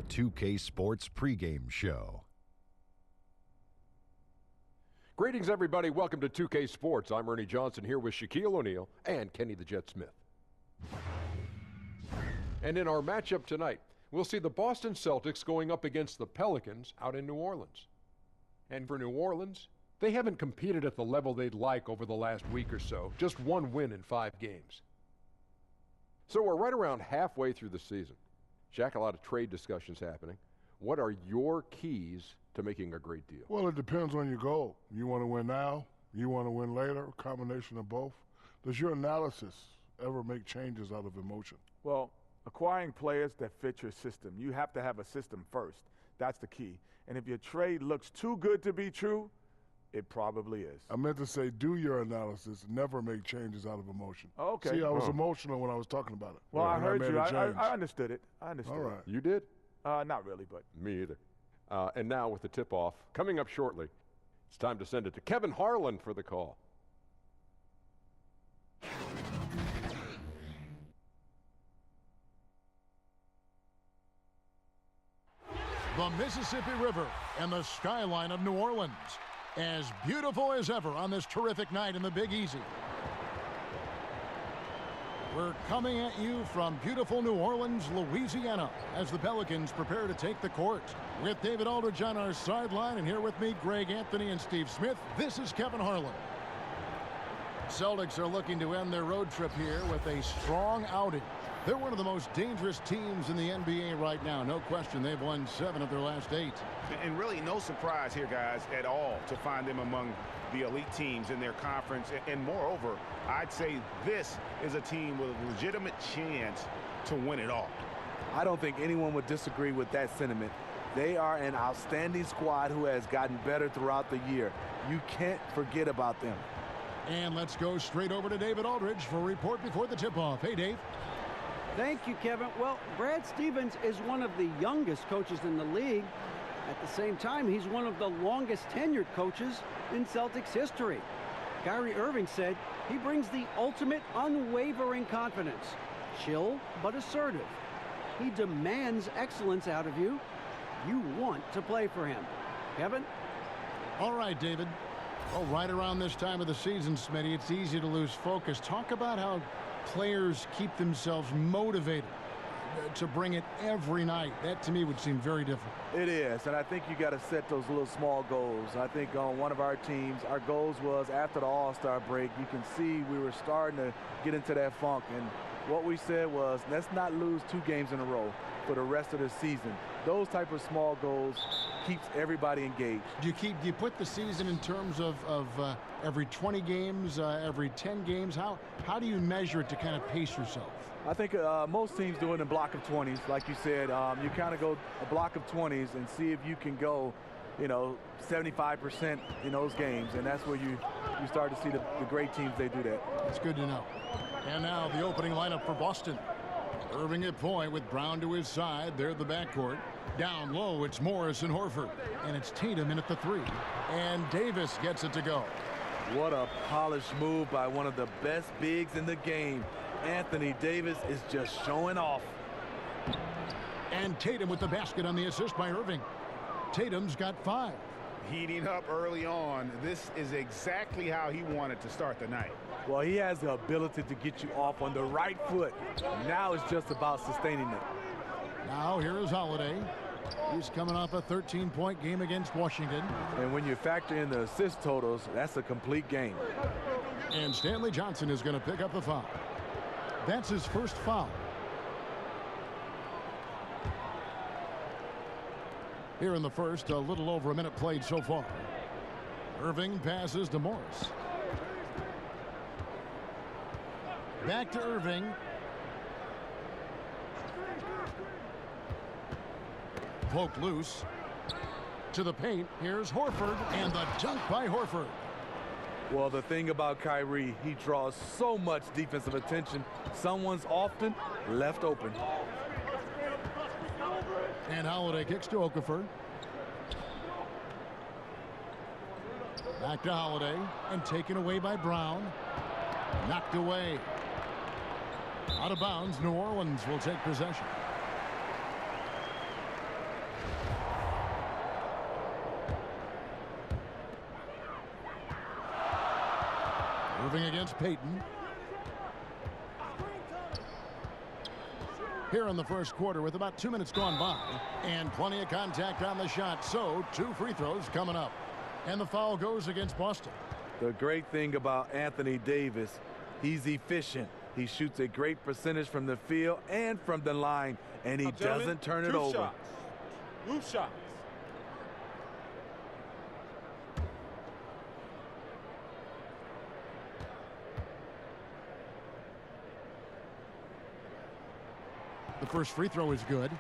The 2K Sports pregame show. Greetings, everybody. Welcome to 2K Sports. I'm Ernie Johnson here with Shaquille O'Neal and Kenny the Jet Smith. And in our matchup tonight, we'll see the Boston Celtics going up against the Pelicans out in New Orleans. And for New Orleans, they haven't competed at the level they'd like over the last week or so. Just one win in 5 games. So we're right around halfway through the season. Shaq, a lot of trade discussions happening. What are your keys to making a great deal? Well, it depends on your goal. You want to win now? You want to win later? A combination of both? Does your analysis ever make changes out of emotion? Well, acquiring players that fit your system. You have to have a system first. That's the key. And if your trade looks too good to be true, it probably is. I meant to say, do your analysis, never make changes out of emotion. Okay. See, I was emotional when I was talking about it. Well, I heard you. I I understood it. I understood All right. You did? Not really, but. Me either. And now with the tip-off coming up shortly, it's time to send it to Kevin Harlan for the call. The Mississippi River and the skyline of New Orleans. As beautiful as ever on this terrific night in the Big Easy. We're coming at you from beautiful New Orleans, Louisiana, as the Pelicans prepare to take the court. With David Aldridge on our sideline, and here with me, Greg Anthony and Steve Smith, this is Kevin Harlan. Celtics are looking to end their road trip here with a strong outing. They're one of the most dangerous teams in the NBA right now. No question, they've won 7 of their last 8. And really no surprise here, guys, at all to find them among the elite teams in their conference. And moreover, I'd say this is a team with a legitimate chance to win it all. I don't think anyone would disagree with that sentiment. They are an outstanding squad who has gotten better throughout the year. You can't forget about them. And let's go straight over to David Aldridge for a report before the tip-off. Hey, Dave. Thank you, Kevin. Well, Brad Stevens is one of the youngest coaches in the league. At the same time, he's one of the longest tenured coaches in Celtics history. Kyrie Irving said he brings the ultimate unwavering confidence. Chill but assertive. He demands excellence out of you. You want to play for him. Kevin? All right, David. Well, right around this time of the season, Smitty, it's easy to lose focus. Talk about how players keep themselves motivated to bring it every night. That, to me, would seem very difficult. It is, and I think you got to set those little small goals. I think on one of our teams, our goals was after the All-Star break, you can see we were starting to get into that funk, and what we said was, let's not lose 2 games in a row for the rest of the season. Those type of small goals keeps everybody engaged. Do you put the season in terms of every 20 games, every 10 games? How do you measure it to kind of pace yourself? I think most teams do it in a block of 20s. Like you said, you kind of go a block of 20s and see if you can go, 75% in those games. And that's where you start to see the great teams, they do that. That's good to know. And now the opening lineup for Boston. Irving at point with Brown to his side. They're the backcourt. Down low, it's Morris and Horford. And it's Tatum in at the 3. And Davis gets it to go. What a polished move by one of the best bigs in the game. Anthony Davis is just showing off. And Tatum with the basket on the assist by Irving. Tatum's got 5. Heating up early on. This is exactly how he wanted to start the night. Well, he has the ability to get you off on the right foot. Now it's just about sustaining it. Now here is Holiday. He's coming off a 13-point game against Washington. And when you factor in the assist totals, that's a complete game. And Stanley Johnson is going to pick up the foul. That's his first foul. Here in the first, a little over a minute played so far. Irving passes to Morris. Back to Irving. Poked loose. To the paint. Here's Horford. And the dunk by Horford. Well, the thing about Kyrie, he draws so much defensive attention. Someone's often left open. And Holiday kicks to Okafor. Back to Holiday. And taken away by Brown. Knocked away. Out of bounds. New Orleans will take possession. Irving against Payton. Here in the first quarter with about 2 minutes gone by. And plenty of contact on the shot. So 2 free throws coming up. And the foul goes against Boston. The great thing about Anthony Davis, he's efficient. He shoots a great percentage from the field and from the line, and he doesn't turn it over. Move shots. The first free throw is good.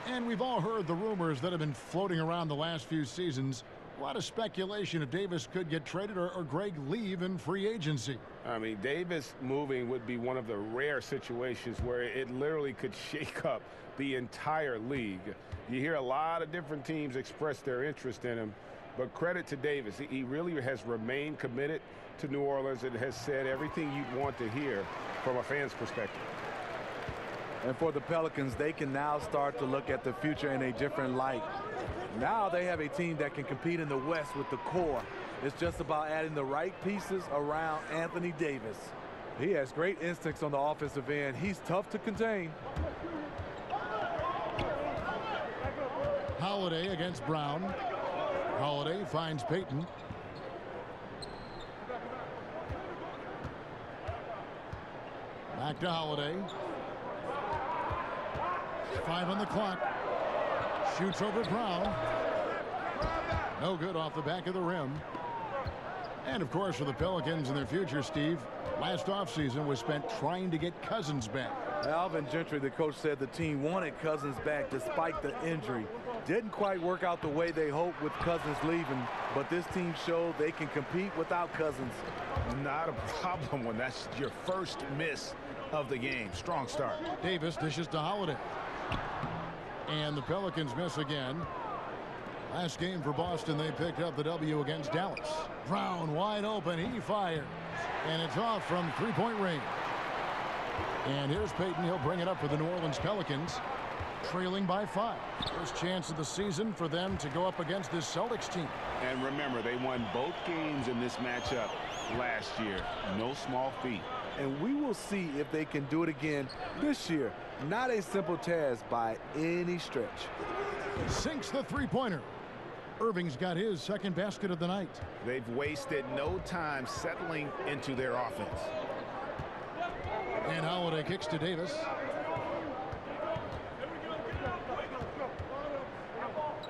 And we've all heard the rumors that have been floating around the last few seasons. A lot of speculation if Davis could get traded or Greg leave in free agency. I mean, Davis moving would be one of the rare situations where it literally could shake up the entire league. You hear a lot of different teams express their interest in him, but credit to Davis. He really has remained committed to New Orleans and has said everything you'd want to hear from a fan's perspective. And for the Pelicans, they can now start to look at the future in a different light. Now they have a team that can compete in the West with the core. It's just about adding the right pieces around Anthony Davis. He has great instincts on the offensive end. He's tough to contain. Holiday against Brown. Holiday finds Payton. Back to Holiday. 5 on the clock. Shoots over Brown. No good off the back of the rim. And of course for the Pelicans and their future, Steve, last offseason was spent trying to get Cousins back. Alvin Gentry, the coach, said the team wanted Cousins back despite the injury. Didn't quite work out the way they hoped with Cousins leaving, but this team showed they can compete without Cousins. Not a problem when that's your first miss of the game. Strong start. Davis dishes to Holiday. And the Pelicans miss again. Last game for Boston, they picked up the W against Dallas. Brown wide open. He fires. And it's off from three-point range. And here's Payton. He'll bring it up for the New Orleans Pelicans. Trailing by 5. First chance of the season for them to go up against this Celtics team. And remember, they won both games in this matchup last year. No small feat. And we will see if they can do it again this year. Not a simple task by any stretch. Sinks the three-pointer. Irving's got his second basket of the night. They've wasted no time settling into their offense. And Holiday kicks to Davis.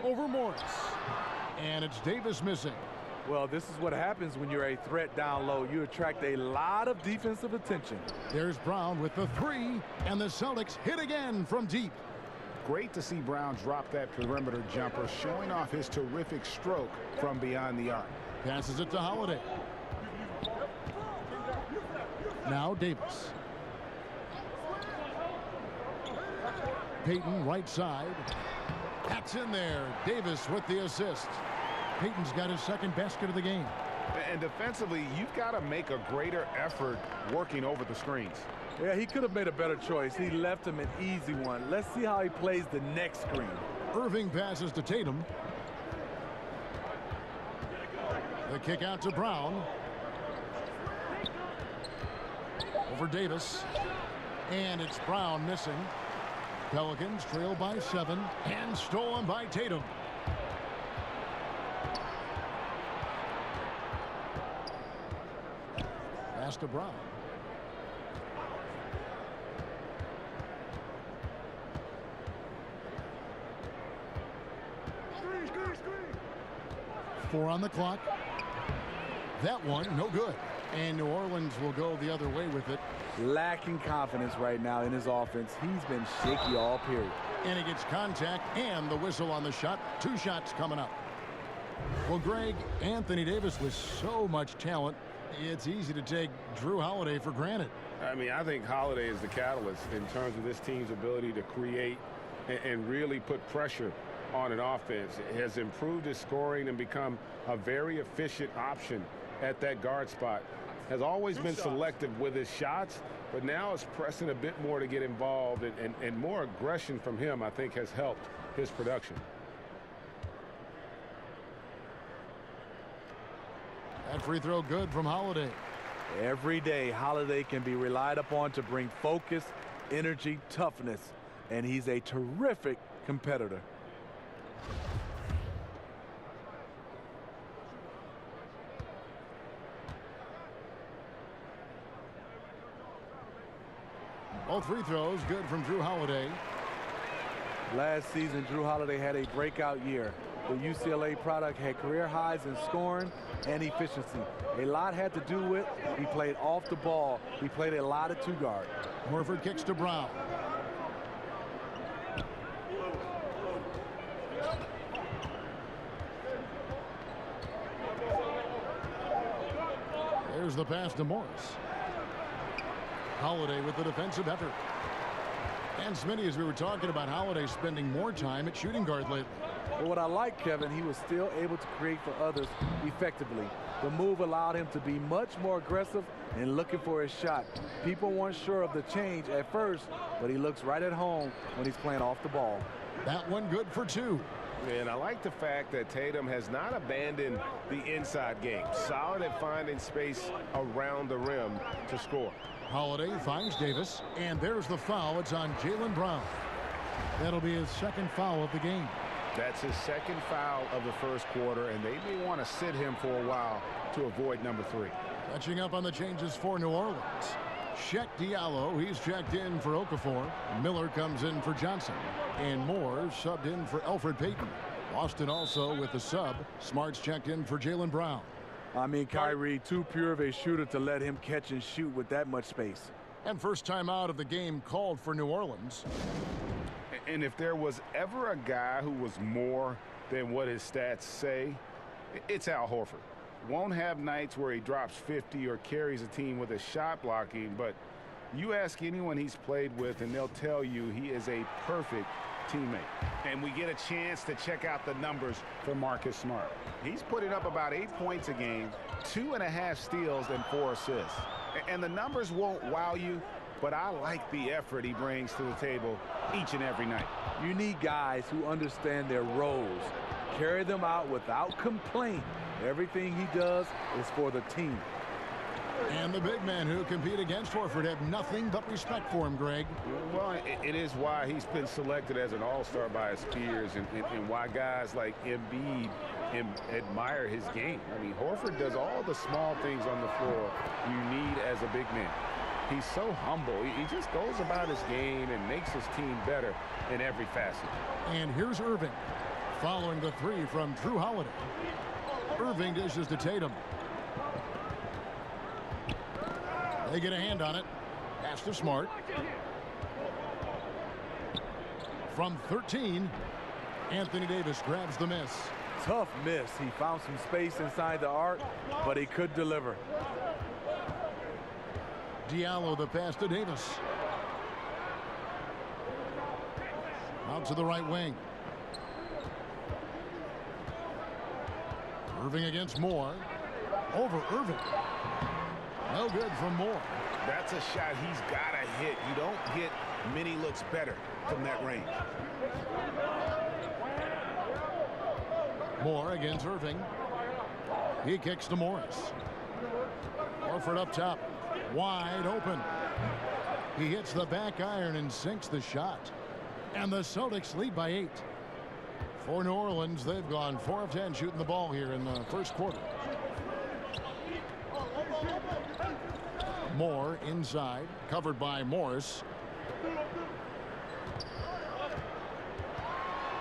Over Morris. And it's Davis missing. Well, this is what happens when you're a threat down low. You attract a lot of defensive attention. There's Brown with the 3, and the Celtics hit again from deep. Great to see Brown drop that perimeter jumper, showing off his terrific stroke from beyond the arc. Passes it to Holiday. Now Davis. Payton right side. That's in there. Davis with the assist. Payton's got his second basket of the game. And defensively, you've got to make a greater effort working over the screens. Yeah, he could have made a better choice. He left him an easy one. Let's see how he plays the next screen. Irving passes to Tatum. The kick out to Brown. Over Davis. And it's Brown missing. Pelicans trail by 7 and stolen by Tatum. Pass to Brown. Four on the clock. That one, no good. And New Orleans will go the other way with it. Lacking confidence right now in his offense. He's been shaky all period. And he gets contact and the whistle on the shot. 2 shots coming up. Well, Greg, Anthony Davis with so much talent, it's easy to take Drew Holiday for granted. I mean, I think Holiday is the catalyst in terms of this team's ability to create and really put pressure on an offense. It has improved his scoring and become a very efficient option at that guard spot. Has always been selective with his shots, but now is pressing a bit more to get involved, and more aggression from him, I think, has helped his production. That free throw good from Holiday. Every day, Holiday can be relied upon to bring focus, energy, toughness, and he's a terrific competitor. Both free throws good from Drew Holiday. Last season, Drew Holiday had a breakout year. The UCLA product had career highs in scoring and efficiency. A lot had to do with he played off the ball. He played a lot of two-guard. Horford kicks to Brown. There's the pass to Morris. Holiday with the defensive effort. And Smitty, as we were talking about, Holiday spending more time at shooting guard lately. But what I like, Kevin, he was still able to create for others effectively. The move allowed him to be much more aggressive and looking for his shot. People weren't sure of the change at first, but he looks right at home when he's playing off the ball. That one good for two. And I like the fact that Tatum has not abandoned the inside game. Solid at finding space around the rim to score. Holiday finds Davis, and there's the foul. It's on Jaylen Brown. That'll be his second foul of the game. That's his second foul of the first quarter, and they may want to sit him for a while to avoid number 3. Catching up on the changes for New Orleans. Check Diallo, he's checked in for Okafor. Miller comes in for Johnson. And Moore subbed in for Elfrid Payton. Boston also with the sub. Smart's checked in for Jaylen Brown. I mean, Kyrie, too pure of a shooter to let him catch and shoot with that much space. And first time out of the game called for New Orleans. And if there was ever a guy who was more than what his stats say, it's Al Horford. Won't have nights where he drops 50 or carries a team with his shot blocking, but you ask anyone he's played with and they'll tell you he is a perfect teammate. And we get a chance to check out the numbers for Marcus Smart. He's putting up about 8 points a game, 2.5 steals and 4 assists. And the numbers won't wow you, but I like the effort he brings to the table each and every night. You need guys who understand their roles, carry them out without complaint. Everything he does is for the team. And the big men who compete against Horford have nothing but respect for him, Greg. Well, it is why he's been selected as an all-star by his peers and why guys like Embiid admire his game. I mean, Horford does all the small things on the floor you need as a big man. He's so humble. He just goes about his game and makes his team better in every facet. And here's Irving, following the three from Drew Holiday. Irving dishes to Tatum. They get a hand on it. Pass to Smart. From 13, Anthony Davis grabs the miss. Tough miss. He found some space inside the arc, but he could deliver. Diallo the pass to Davis. Out to the right wing. Irving against Moore. Over Irving. No good from Moore. That's a shot he's got to hit. You don't get many looks better from that range. Moore against Irving. He kicks to Morris. Horford up top. Wide open. He hits the back iron and sinks the shot. And the Celtics lead by 8. For New Orleans, they've gone 4 of 10 shooting the ball here in the first quarter. Moore inside, covered by Morris.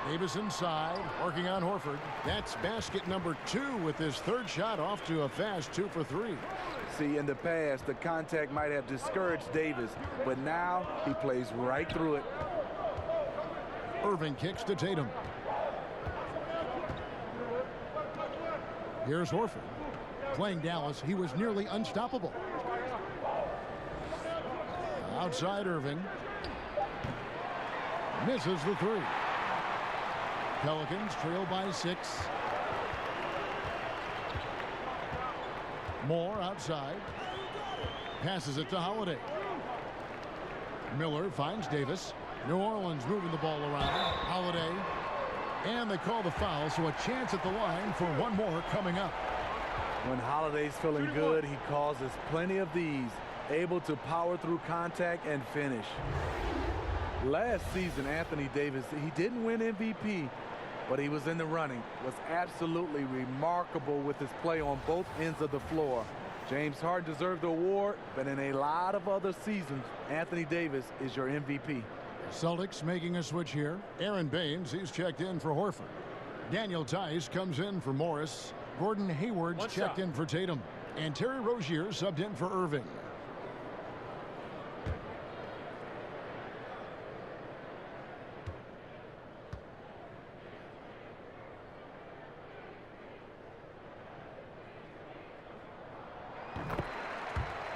Davis inside, working on Horford. That's basket number 2 with his third shot off to a fast 2 for 3. See, in the past, the contact might have discouraged Davis, but now he plays right through it. Irving kicks to Tatum. Here's Horford. Playing Dallas, he was nearly unstoppable. Outside Irving. Misses the 3. Pelicans trail by 6. Moore outside. Passes it to Holiday. Miller finds Davis. New Orleans moving the ball around. Holiday. And they call the foul, so a chance at the line for one more coming up. When Holiday's feeling good, he causes plenty of these, able to power through contact and finish. Last season, Anthony Davis, he didn't win MVP, but he was in the running, was absolutely remarkable with his play on both ends of the floor. James Harden deserved the award, but in a lot of other seasons, Anthony Davis is your MVP. Celtics making a switch here. Aaron Baines, he's checked in for Horford. Daniel Tice comes in for Morris. Gordon Hayward's checked in for Tatum. And Terry Rozier subbed in for Irving.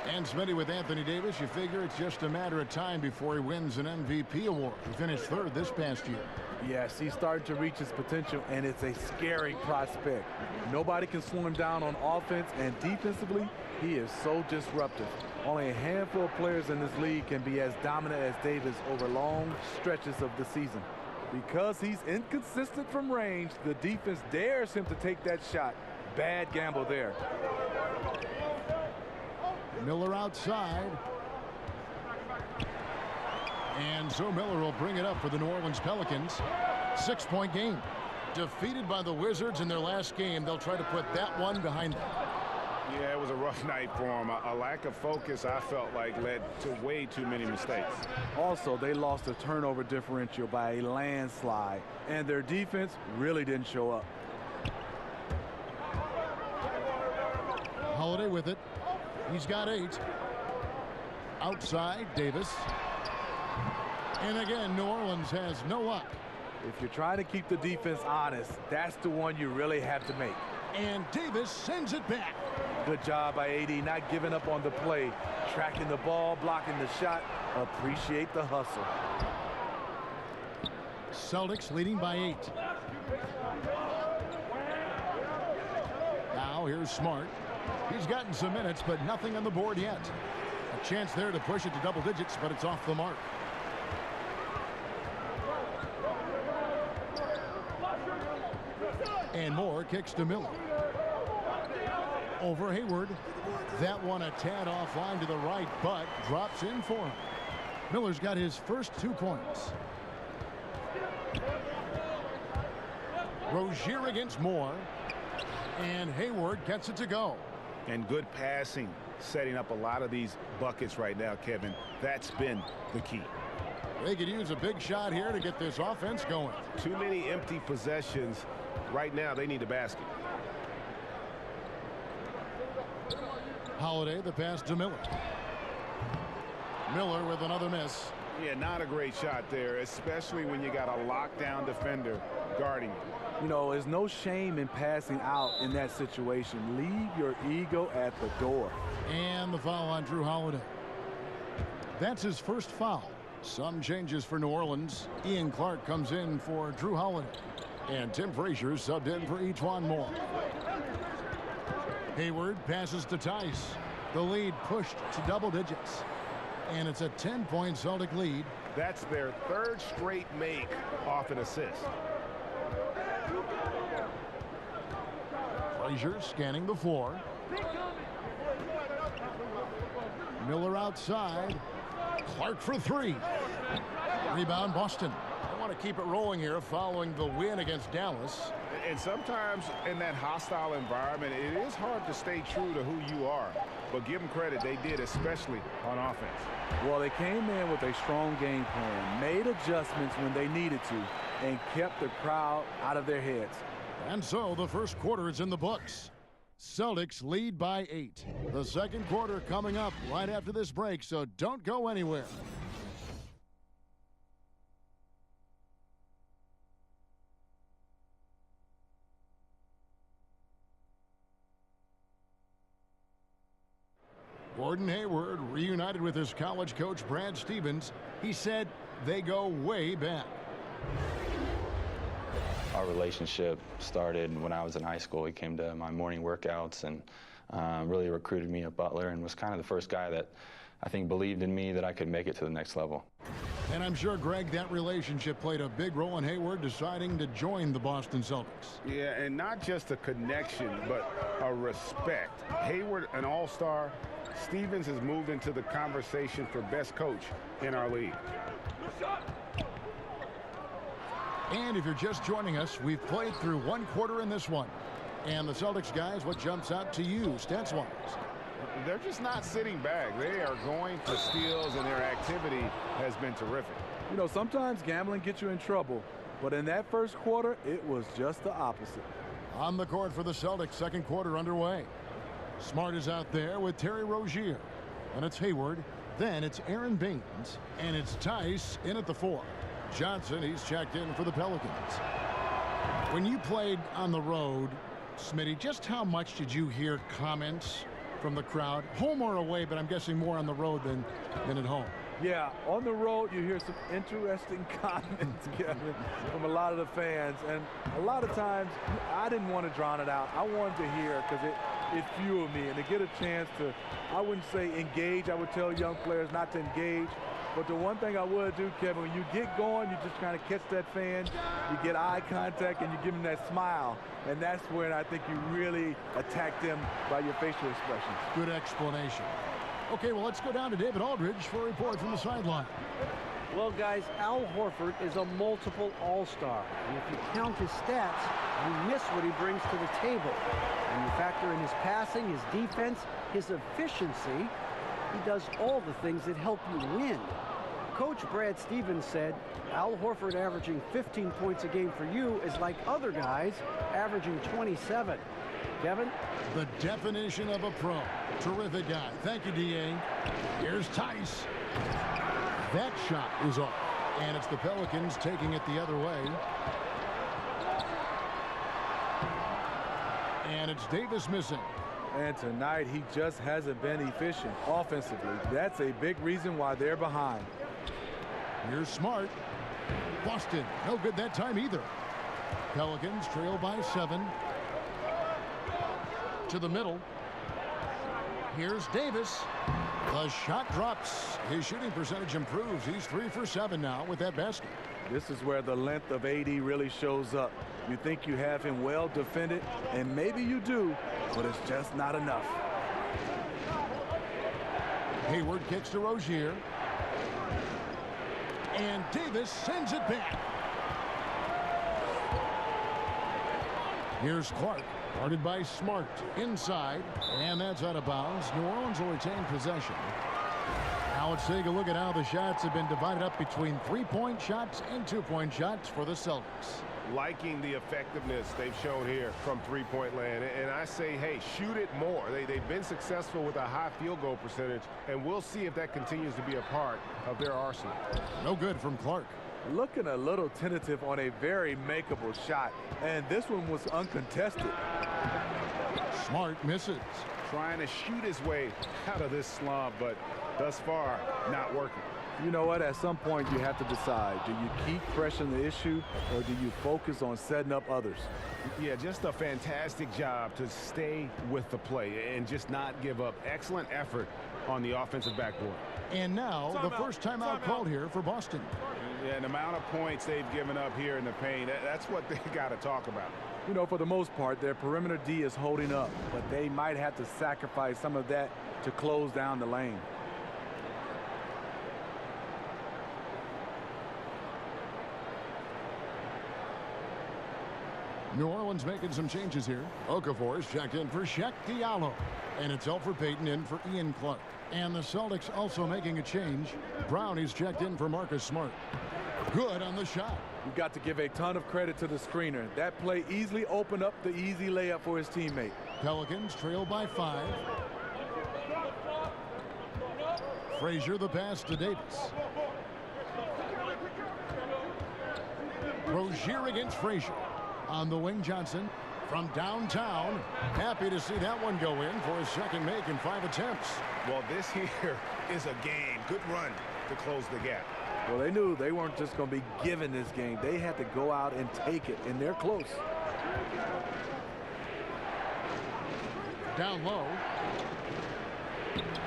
And Smitty, with Anthony Davis, you figure it's just a matter of time before he wins an MVP award. He finished third this past year. Yes, he's starting to reach his potential, and it's a scary prospect. Nobody can slow him down on offense, and defensively, he is so disruptive. Only a handful of players in this league can be as dominant as Davis over long stretches of the season. Because he's inconsistent from range, the defense dares him to take that shot. Bad gamble there. Miller outside. And so Miller will bring it up for the New Orleans Pelicans. 6-point game. Defeated by the Wizards in their last game, they'll try to put that one behind them. Yeah, it was a rough night for him. A lack of focus, I felt like, led to way too many mistakes. Also, they lost a turnover differential by a landslide, and their defense really didn't show up. Holiday with it. He's got 8. Outside, Davis. And again, New Orleans has no luck. If you're trying to keep the defense honest, that's the one you really have to make. And Davis sends it back. Good job by AD, not giving up on the play. Tracking the ball, blocking the shot. Appreciate the hustle. Celtics leading by 8. Now here's Smart. He's gotten some minutes, but nothing on the board yet. A chance there to push it to double digits, but it's off the mark. And Moore kicks to Miller. Over Hayward. That one a tad offline to the right, but drops in for him. Miller's got his first 2 points. Rozier against Moore. And Hayward gets it to go. And good passing, setting up a lot of these buckets right now, Kevin. That's been the key. They could use a big shot here to get this offense going. Too many empty possessions. Right now, they need a basket. Holiday, the pass to Miller. Miller with another miss. Yeah, not a great shot there, especially when you got a lockdown defender guarding you. You know, there's no shame in passing out in that situation. Leave your ego at the door. And the foul on Drew Holiday. That's his first foul. Some changes for New Orleans. Ian Clark comes in for Drew Holiday. And Tim Frazier subbed in for E'Twaun Moore. Hayward passes to Tice. The lead pushed to double digits. And it's a 10-point Celtic lead. That's their 3rd straight make off an assist. Frazier scanning the floor. Miller outside. Clark for 3. Rebound Boston. They want to keep it rolling here following the win against Dallas. And sometimes in that hostile environment, it is hard to stay true to who you are. But give them credit, they did, especially on offense. Well, they came in with a strong game plan, made adjustments when they needed to, and kept the crowd out of their heads. And so the first quarter is in the books. Celtics lead by 8. The second quarter coming up right after this break, so don't go anywhere. Gordon Hayward reunited with his college coach Brad Stevens. He said they go way back. Our relationship started when I was in high school. He came to my morning workouts and really recruited me at Butler and was kind of the first guy that I think, believed in me that I could make it to the next level. And I'm sure, Greg, that relationship played a big role in Hayward deciding to join the Boston Celtics. Yeah, and not just a connection, but a respect. Hayward, an all-star. Stevens has moved into the conversation for best coach in our league. And if you're just joining us, we've played through one quarter in this one. And the Celtics guys, what jumps out to you, stats-wise? They're just not sitting back. They are going for steals, and their activity has been terrific. You know, sometimes gambling gets you in trouble, but in that first quarter, it was just the opposite. On the court for the Celtics, second quarter underway. Smart is out there with Terry Rozier. And it's Hayward. Then it's Aaron Baines. And it's Tice in at the 4. Johnson, he's checked in for the Pelicans. When you played on the road, Smitty, just how much did you hear comments from the crowd, home or away, but I'm guessing more on the road than at home? Yeah, on the road, you hear some interesting comments, Kevin, from a lot of the fans. And a lot of times, I didn't want to drown it out. I wanted to hear because it fueled me. And to get a chance to, I wouldn't say engage. I would tell young players not to engage. But the one thing I would do, Kevin, when you get going, you just kind of catch that fan, you get eye contact, and you give them that smile. And that's when I think you really attack them by your facial expressions. Good explanation. Okay, well, let's go down to David Aldridge for a report from the sideline. Well, guys, Al Horford is a multiple all-star. And if you count his stats, you miss what he brings to the table. When you factor in his passing, his defense, his efficiency, he does all the things that help you win. Coach Brad Stevens said, Al Horford averaging 15 points a game for you is like other guys averaging 27. Kevin? The definition of a pro. Terrific guy. Thank you, D.A. Here's Tice. That shot is off. And it's the Pelicans taking it the other way. And it's Davis missing. And tonight, he just hasn't been efficient offensively. That's a big reason why they're behind. Here's Smart. Boston, no good that time either. Pelicans trail by 7. To the middle. Here's Davis. The shot drops. His shooting percentage improves. He's 3 for 7 now with that basket. This is where the length of AD really shows up. You think you have him well defended, and maybe you do, but it's just not enough. Hayward kicks to Rozier. And Davis sends it back. Here's Clark. Guarded by Smart. Inside. And that's out of bounds. New Orleans will retain possession. Now let's take a look at how the shots have been divided up between 3-point shots and 2-point shots for the Celtics. Liking the effectiveness they've shown here from three-point land. And I say, hey, shoot it more. They've been successful with a high field goal percentage, and we'll see if that continues to be a part of their arsenal. No good from Clark. Looking a little tentative on a very makeable shot, and this one was uncontested. Smart misses. Trying to shoot his way out of this slump, but thus far, not working. You know what? At some point, you have to decide. Do you keep pressing the issue, or do you focus on setting up others? Yeah, just a fantastic job to stay with the play and just not give up. Excellent effort on the offensive backboard. And now, the first timeout called here for Boston. Yeah, the amount of points they've given up here in the paint, that's what they got to talk about. You know, for the most part, their perimeter D is holding up, but they might have to sacrifice some of that to close down the lane. New Orleans making some changes here. Okafor's checked in for Shaq Diallo. And it's Elfrid Payton in for Ian Clark. And the Celtics also making a change. Brown is checked in for Marcus Smart. Good on the shot. You've got to give a ton of credit to the screener. That play easily opened up the easy layup for his teammate. Pelicans trail by 5. Frazier the pass to Davis. Rozier against Frazier. On the wing, Johnson from downtown. Happy to see that one go in for his second make in 5 attempts. Well, this here is a game. Good run to close the gap. Well, they knew they weren't just going to be given this game. They had to go out and take it, and they're close. Down low.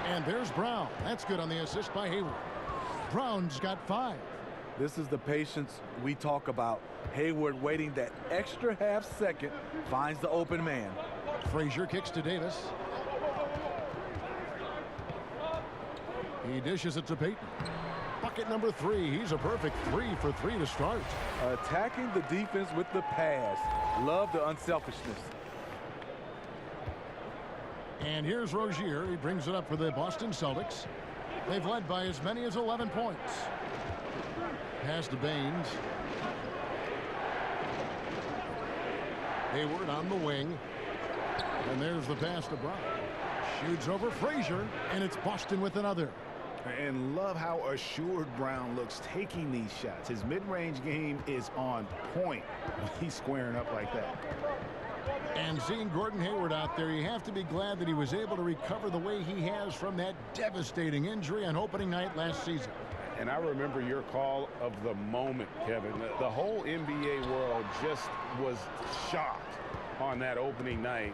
And there's Brown. That's good on the assist by Hayward. Brown's got 5. This is the patience we talk about. Hayward waiting that extra half second, finds the open man. Frazier kicks to Davis. He dishes it to Payton. Bucket number 3. He's a perfect 3 for 3 to start. Attacking the defense with the pass. Love the unselfishness. And here's Rozier. He brings it up for the Boston Celtics. They've led by as many as 11 points. Pass to Baines. Hayward on the wing. And there's the pass to Brown. Shoots over Frazier, and it's Boston with another. And love how assured Brown looks taking these shots. His mid-range game is on point when he's squaring up like that. And seeing Gordon Hayward out there, you have to be glad that he was able to recover the way he has from that devastating injury on opening night last season. And I remember your call of the moment, Kevin. The whole NBA world just was shocked on that opening night.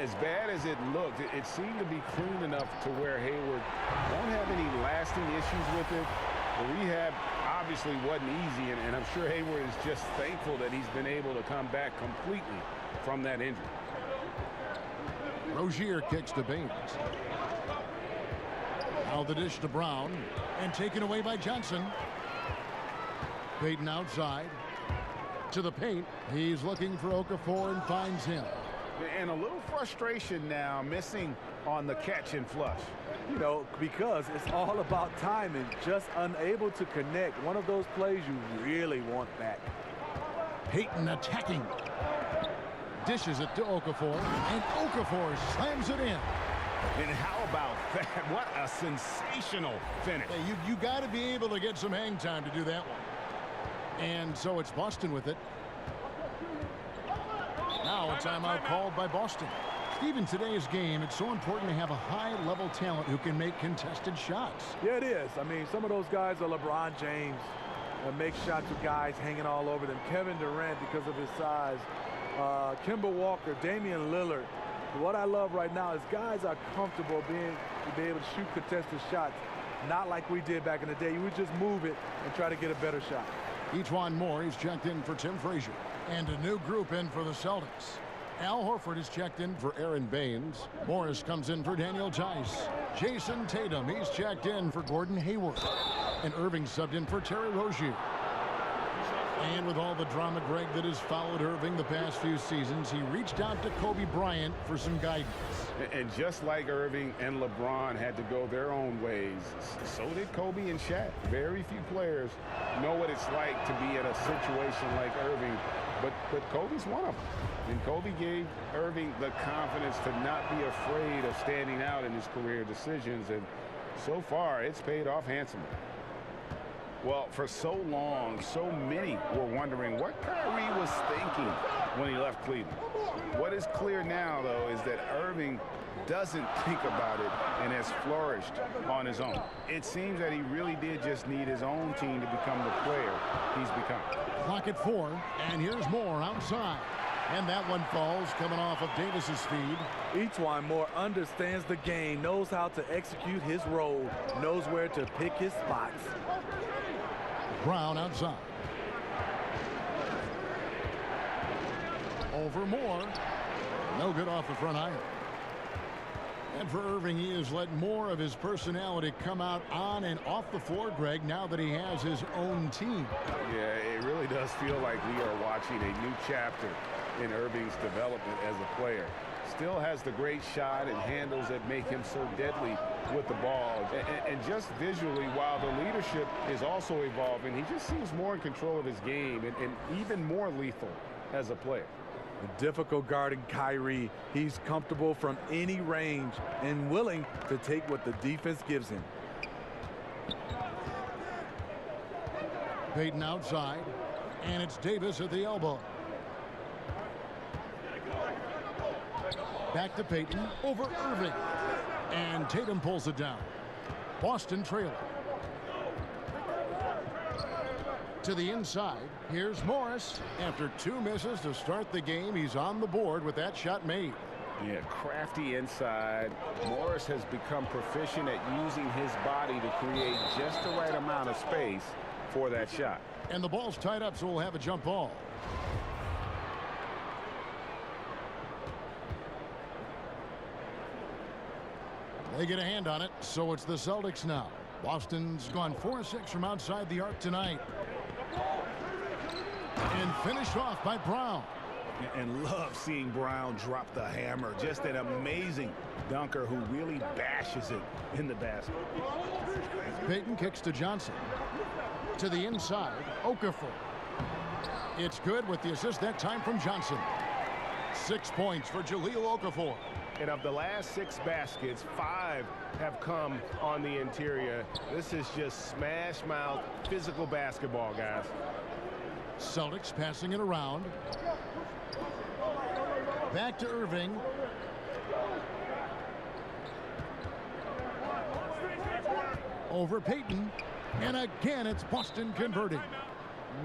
As bad as it looked, it seemed to be clean enough to where Hayward won't have any lasting issues with it. The rehab obviously wasn't easy, and I'm sure Hayward is just thankful that he's been able to come back completely from that injury. Rozier kicks to Baines. Now the dish to Brown, and taken away by Johnson. Payton outside to the paint. He's looking for Okafor and finds him. And a little frustration now, missing on the catch and flush. You know, because it's all about timing, just unable to connect. One of those plays you really want back. Payton attacking. Dishes it to Okafor, and Okafor slams it in. And how about that? What a sensational finish. Hey, you got to be able to get some hang time to do that one. And so it's Boston with it. Now a timeout called by Boston. Steve, in today's game, it's so important to have a high-level talent who can make contested shots. Yeah, it is. I mean, some of those guys are LeBron James that make shots with guys hanging all over them. Kevin Durant, because of his size. Kemba Walker, Damian Lillard. What I love right now is guys are comfortable to be able to shoot contested shots, not like we did back in the day. You would just move it and try to get a better shot. Ejuan Moore is checked in for Tim Frazier. And a new group in for the Celtics. Al Horford is checked in for Aaron Baines. Morris comes in for Daniel Tice. Jason Tatum, he's checked in for Gordon Hayward. And Irving subbed in for Terry Rozier. And with all the drama, Greg, that has followed Irving the past few seasons, he reached out to Kobe Bryant for some guidance. And just like Irving and LeBron had to go their own ways, so did Kobe and Shaq. Very few players know what it's like to be in a situation like Irving, but Kobe's one of them. And Kobe gave Irving the confidence to not be afraid of standing out in his career decisions, and so far it's paid off handsomely. Well, for so long, so many were wondering what Kyrie was thinking when he left Cleveland. What is clear now, though, is that Irving doesn't think about it and has flourished on his own. It seems that he really did just need his own team to become the player he's become. Clock at 4, and here's Moore outside. And that one falls, coming off of Davis's feed. Ejuan Moore understands the game, knows how to execute his role, knows where to pick his spots. Brown outside. Over Moore. No good off the front iron. And for Irving, he has let more of his personality come out on and off the floor, Greg, now that he has his own team. Yeah, it really does feel like we are watching a new chapter in Irving's development as a player. Still has the great shot and handles that make him so deadly with the ball. And just visually, while the leadership is also evolving, he just seems more in control of his game and even more lethal as a player. Difficult guarding Kyrie. He's comfortable from any range and willing to take what the defense gives him. Payton outside, and it's Davis at the elbow. Back to Payton, over Irving. And Tatum pulls it down. Boston trailing. To the inside, here's Morris. After 2 misses to start the game, he's on the board with that shot made. Yeah, crafty inside. Morris has become proficient at using his body to create just the right amount of space for that shot. And the ball's tied up, so we'll have a jump ball. They get a hand on it, so it's the Celtics now. Boston's gone 4-6 from outside the arc tonight. And finished off by Brown. And love seeing Brown drop the hammer. Just an amazing dunker who really bashes it in the basket. Payton kicks to Johnson. To the inside, Okafor. It's good with the assist that time from Johnson. 6 points for Jahlil Okafor. And of the last 6 baskets, 5 have come on the interior. This is just smash mouth physical basketball, guys. Celtics passing it around. Back to Irving. Over Payton. And again, it's Boston converting.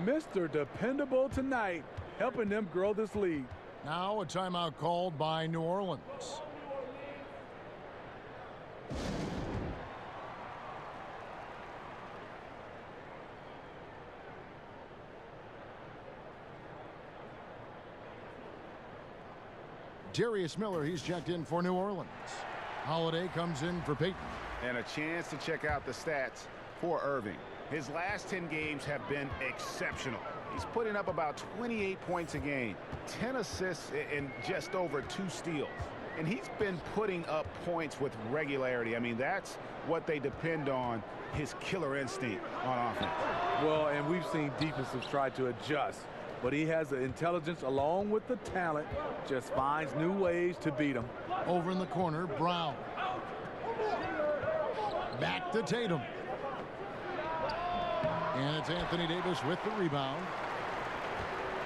Mr. Dependable tonight, helping them grow this lead. Now a timeout called by New Orleans. Darius Miller, he's checked in for New Orleans. Holiday comes in for Payton. And a chance to check out the stats for Irving. His last 10 games have been exceptional. He's putting up about 28 points a game, 10 assists, and just over 2 steals. And he's been putting up points with regularity. I mean, that's what they depend on, his killer instinct on offense. Well, and we've seen defenses try to adjust, but he has the intelligence along with the talent, just finds new ways to beat them. Over in the corner, Brown. Back to Tatum. And it's Anthony Davis with the rebound.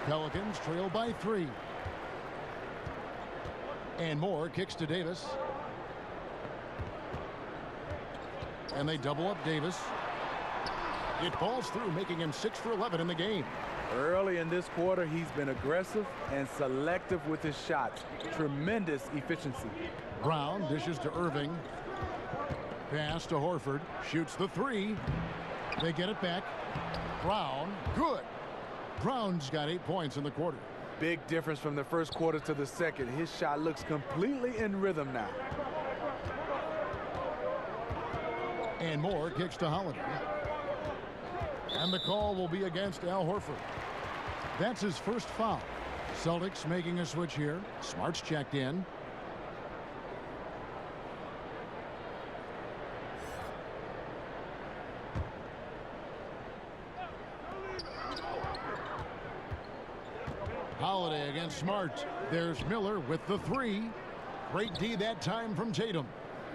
Pelicans trail by 3. And Moore kicks to Davis. And they double up Davis. It falls through, making him 6 for 11 in the game. Early in this quarter, he's been aggressive and selective with his shots. Tremendous efficiency. Brown dishes to Irving. Pass to Horford. Shoots the 3. They get it back. Brown, good. Brown's got 8 points in the quarter. Big difference from the first quarter to the second. His shot looks completely in rhythm now. And Moore kicks to Holiday. And the call will be against Al Horford. That's his first foul. Celtics making a switch here. Smart's checked in. Holiday against Smart. There's Miller with the 3. Great D that time from Tatum.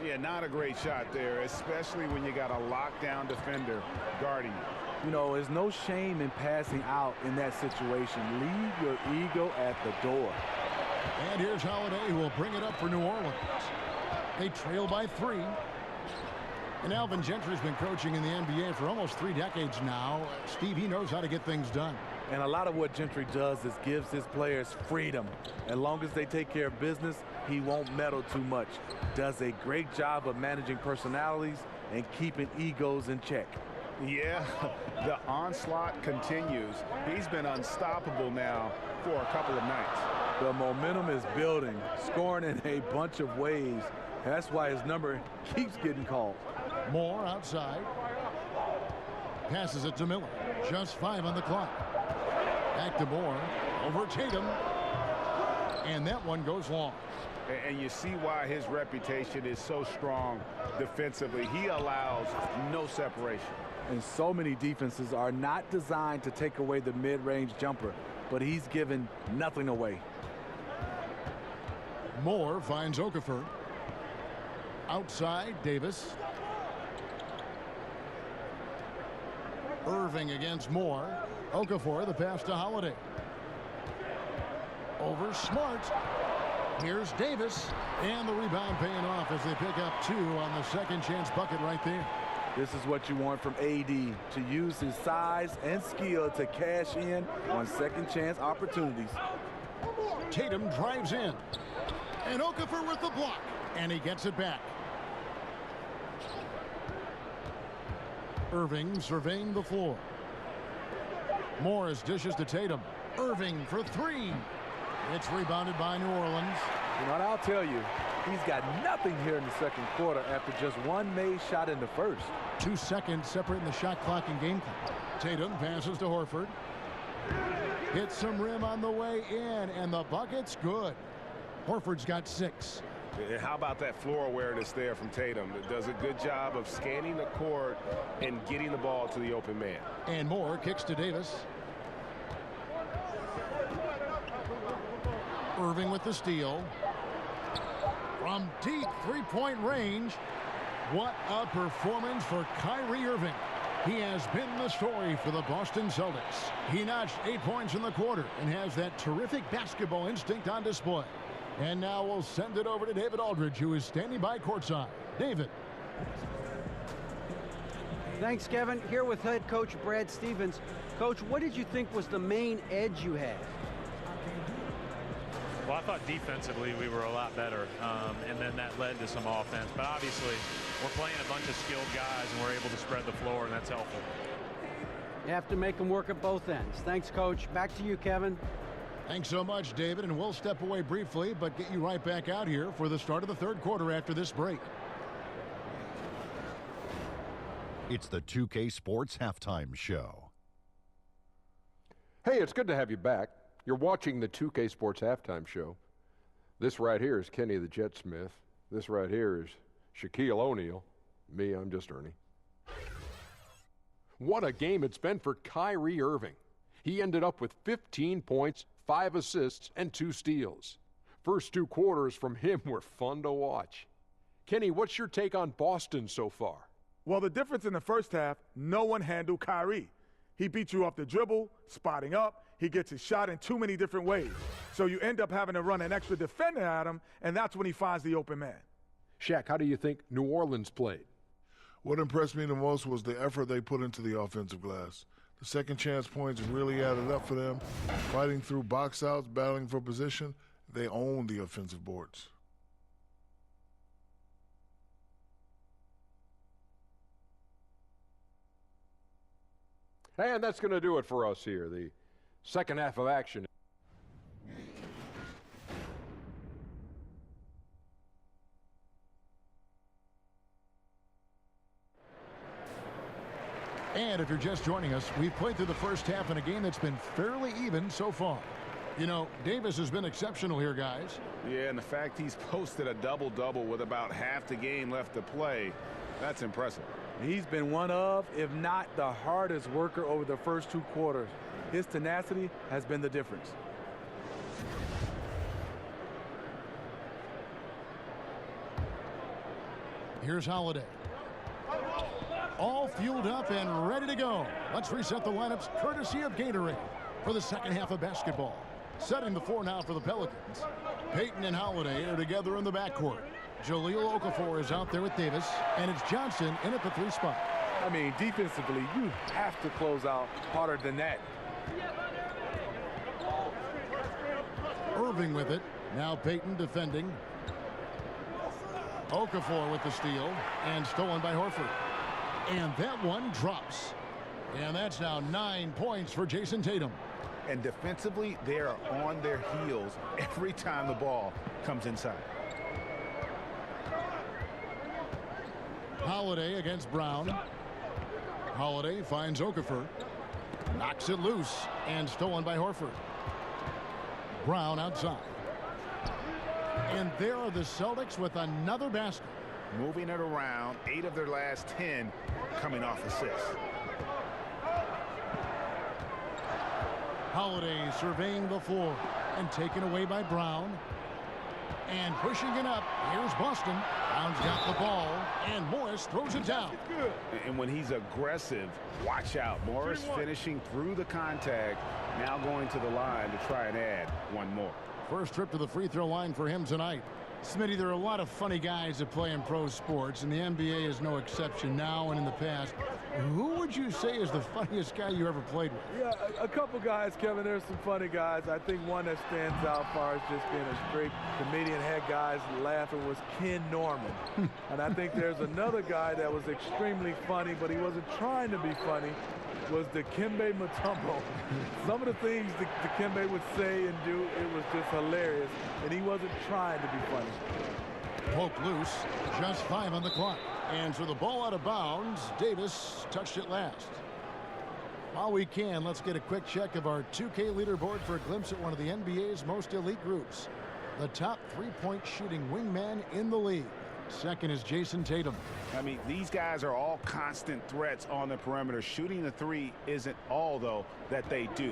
Yeah, not a great shot there, especially when you got a lockdown defender guarding you. You know, there's no shame in passing out in that situation. Leave your ego at the door. And here's Holiday, who will bring it up for New Orleans. They trail by 3. And Alvin Gentry's been coaching in the NBA for almost 3 decades now. Steve, he knows how to get things done. And a lot of what Gentry does is gives his players freedom. As long as they take care of business, he won't meddle too much. Does a great job of managing personalities and keeping egos in check. Yeah, the onslaught continues. He's been unstoppable now for a couple of nights. The momentum is building, scoring in a bunch of ways. That's why his number keeps getting called. Moore outside. Passes it to Miller. Just 5 on the clock. Back to Moore. Over Tatum. And that one goes long. And you see why his reputation is so strong defensively. He allows no separation. And so many defenses are not designed to take away the mid-range jumper, but he's given nothing away. Moore finds Okafor. Outside, Davis. Irving against Moore. Okafor, the pass to Holiday. Over Smart. Here's Davis. And the rebound paying off as they pick up 2 on the second chance bucket right there. This is what you want from AD, to use his size and skill to cash in on second chance opportunities. Tatum drives in. And Okafor with the block. And he gets it back. Irving surveying the floor. Morris dishes to Tatum. Irving for three. It's rebounded by New Orleans. You know what I'll tell you? He's got nothing here in the second quarter after just one made shot in the first. 2 seconds separating the shot clock and game clock. Tatum passes to Horford. Hits some rim on the way in, and the bucket's good. Horford's got 6. And how about that floor awareness there from Tatum? It does a good job of scanning the court and getting the ball to the open man. And Moore kicks to Davis. Irving with the steal. From deep three-point range. What a performance for Kyrie Irving. He has been the story for the Boston Celtics. He notched 8 points in the quarter and has that terrific basketball instinct on display. And now we'll send it over to David Aldridge, who is standing by courtside. David. Thanks, Kevin. Here with head coach Brad Stevens. Coach, what did you think was the main edge you had? Well, I thought defensively we were a lot better, and then that led to some offense. But obviously, we're playing a bunch of skilled guys, and we're able to spread the floor, and that's helpful. You have to make them work at both ends. Thanks, Coach. Back to you, Kevin. Thanks so much, David, and we'll step away briefly, but get you right back out here for the start of the third quarter after this break. It's the 2K Sports Halftime Show. Hey, it's good to have you back. You're watching the 2K Sports Halftime Show. This right here is Kenny the Jet Smith. This right here is Shaquille O'Neal. Me, I'm just Ernie. What a game it's been for Kyrie Irving. He ended up with 15 points, 5 assists, and 2 steals. First 2 quarters from him were fun to watch. Kenny, what's your take on Boston so far? Well, the difference in the first half, no one handled Kyrie. He beat you off the dribble, spotting up. He gets his shot in too many different ways. So you end up having to run an extra defender at him, and that's when he finds the open man. Shaq, how do you think New Orleans played? What impressed me the most was the effort they put into the offensive glass. The second chance points really added up for them. Fighting through box outs, battling for position, they owned the offensive boards. And that's going to do it for us here. The second half of action. And if you're just joining us, we've played through the first half in a game that's been fairly even so far. You know, Davis has been exceptional here, guys. Yeah, and the fact he's posted a double-double with about half the game left to play, that's impressive. He's been one of, if not the hardest worker over the first 2 quarters. His tenacity has been the difference. Here's Holiday. All fueled up and ready to go. Let's reset the lineups courtesy of Gatorade for the second half of basketball. Setting the floor now for the Pelicans. Payton and Holiday are together in the backcourt. Jahlil Okafor is out there with Davis, and it's Johnson in at the 3 spot. I mean, defensively, you have to close out harder than that. Irving with it. Now Payton defending. Okafor with the steal, and stolen by Horford. And that one drops. And that's now 9 points for Jason Tatum. And defensively, they are on their heels every time the ball comes inside. Holiday against Brown. Holiday finds Okafor. Knocks it loose and stolen by Horford. Brown outside. And there are the Celtics with another basket. Moving it around, 8 of their last 10 coming off assists. Holiday surveying the floor and taken away by Brown. And pushing it up, here's Boston. Brown's got the ball, and Morris throws it down. And when he's aggressive, watch out. Morris finishing through the contact, now going to the line to try and add one more. First trip to the free throw line for him tonight. Smitty, there are a lot of funny guys that play in pro sports, and the NBA is no exception now and in the past. Who would you say is the funniest guy you ever played with? Yeah, a couple guys, Kevin. There's some funny guys. I think one that stands out as far as just being a straight comedian, had guys laughing, was Ken Norman. And I think there's another guy that was extremely funny, but he wasn't trying to be funny, was Dikembe Mutombo. Some of the things Dikembe would say and do, it was just hilarious, and he wasn't trying to be funny. Poke loose, just 5 on the clock. And so the ball out of bounds, Davis touched it last. While we can, let's get a quick check of our 2K leaderboard for a glimpse at one of the NBA's most elite groups. The top three-point shooting wingman in the league. Second is Jason Tatum. I mean, these guys are all constant threats on the perimeter. Shooting the three isn't all, though, that they do,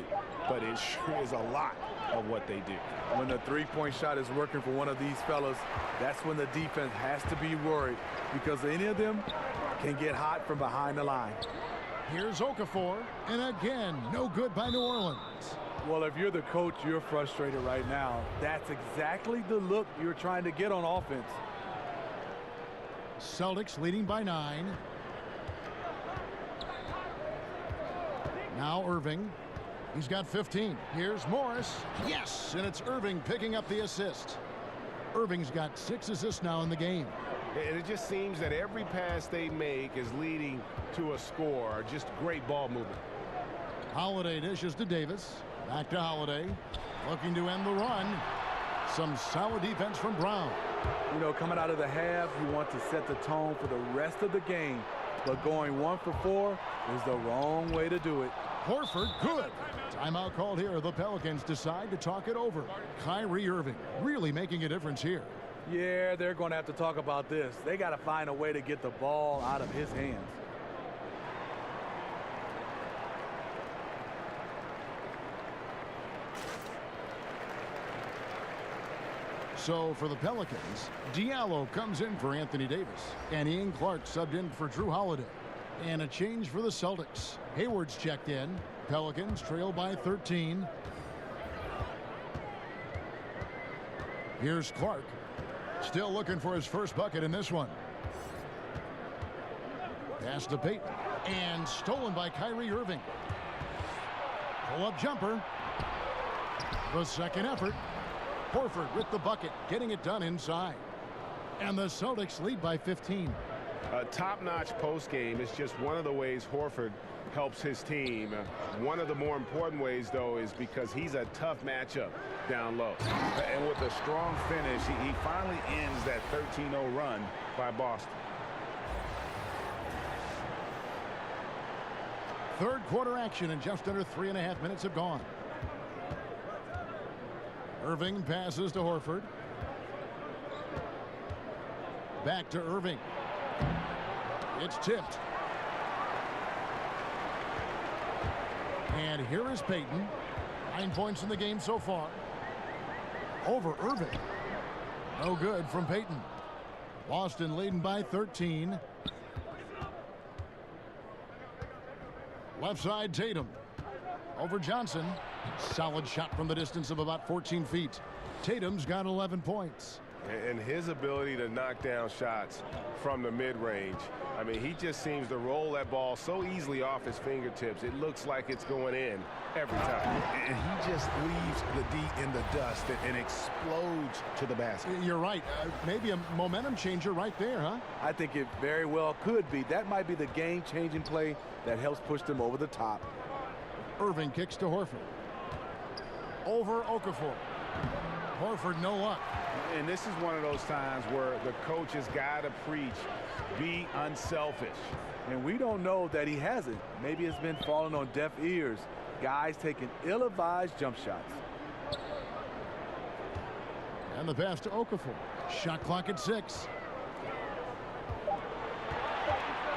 but it sure is a lot of what they do. When the three-point shot is working for one of these fellas, that's when the defense has to be worried, because any of them can get hot from behind the line. Here's Okafor, and again, no good by New Orleans. Well, if you're the coach, you're frustrated right now. That's exactly the look you're trying to get on offense. Celtics leading by 9. Now Irving. He's got 15. Here's Morris. Yes, and it's Irving picking up the assist. Irving's got 6 assists now in the game. And it just seems that every pass they make is leading to a score. Just great ball movement. Holiday dishes to Davis. Back to Holiday. Looking to end the run. Some solid defense from Brown. You know, coming out of the half, you want to set the tone for the rest of the game. But going 1 for 4 is the wrong way to do it. Horford, good. Timeout called here. The Pelicans decide to talk it over. Kyrie Irving really making a difference here. Yeah, they're going to have to talk about this. They got to find a way to get the ball out of his hands. So for the Pelicans, Diallo comes in for Anthony Davis, and Ian Clark subbed in for Drew Holiday. And a change for the Celtics. Hayward's checked in. Pelicans trail by 13. Here's Clark. Still looking for his first bucket in this one. Pass to Payton. And stolen by Kyrie Irving. Pull-up jumper. The second effort. Horford with the bucket, getting it done inside. And the Celtics lead by 15. A top-notch post-game is just one of the ways Horford helps his team. One of the more important ways, though, is because he's a tough matchup down low. And with a strong finish, he finally ends that 13-0 run by Boston. Third quarter action, and just under 3.5 minutes have gone. Irving passes to Horford. Back to Irving. It's tipped. And here is Payton. 9 points in the game so far. Over Irving. No good from Payton. Boston leading by 13. Left side, Tatum. Over Johnson. Solid shot from the distance of about 14 feet. Tatum's got 11 points. And his ability to knock down shots from the mid-range, I mean, he just seems to roll that ball so easily off his fingertips. It looks like it's going in every time. And he just leaves the D in the dust and explodes to the basket. You're right. Maybe a momentum changer right there, huh? I think it very well could be. That might be the game-changing play that helps push them over the top. Irving kicks to Horford. Over Okafor. Horford, no luck. And this is one of those times where the coach has got to preach, be unselfish. And we don't know that he hasn't. Maybe it's been falling on deaf ears. Guys taking ill-advised jump shots. And the pass to Okafor. Shot clock at 6.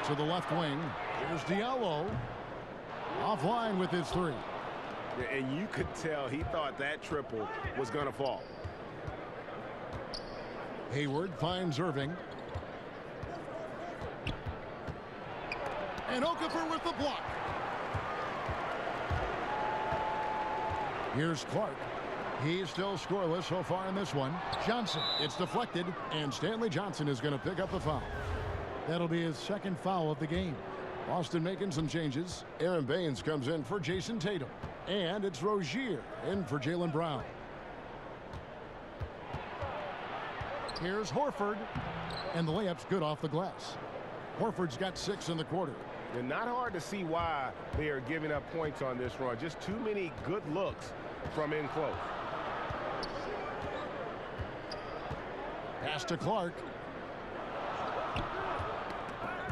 To the left wing. Here's Diallo. Offline with his 3. And you could tell he thought that triple was going to fall. Hayward finds Irving. And Okafor with the block. Here's Clark. He's still scoreless so far in this one. Johnson, it's deflected, and Stanley Johnson is going to pick up the foul. That'll be his second foul of the game. Boston making some changes. Aaron Baines comes in for Jason Tatum. And it's Rozier in for Jaylen Brown. Here's Horford. And the layup's good off the glass. Horford's got 6 in the quarter. And not hard to see why they are giving up points on this run. Just too many good looks from in close. Pass to Clark.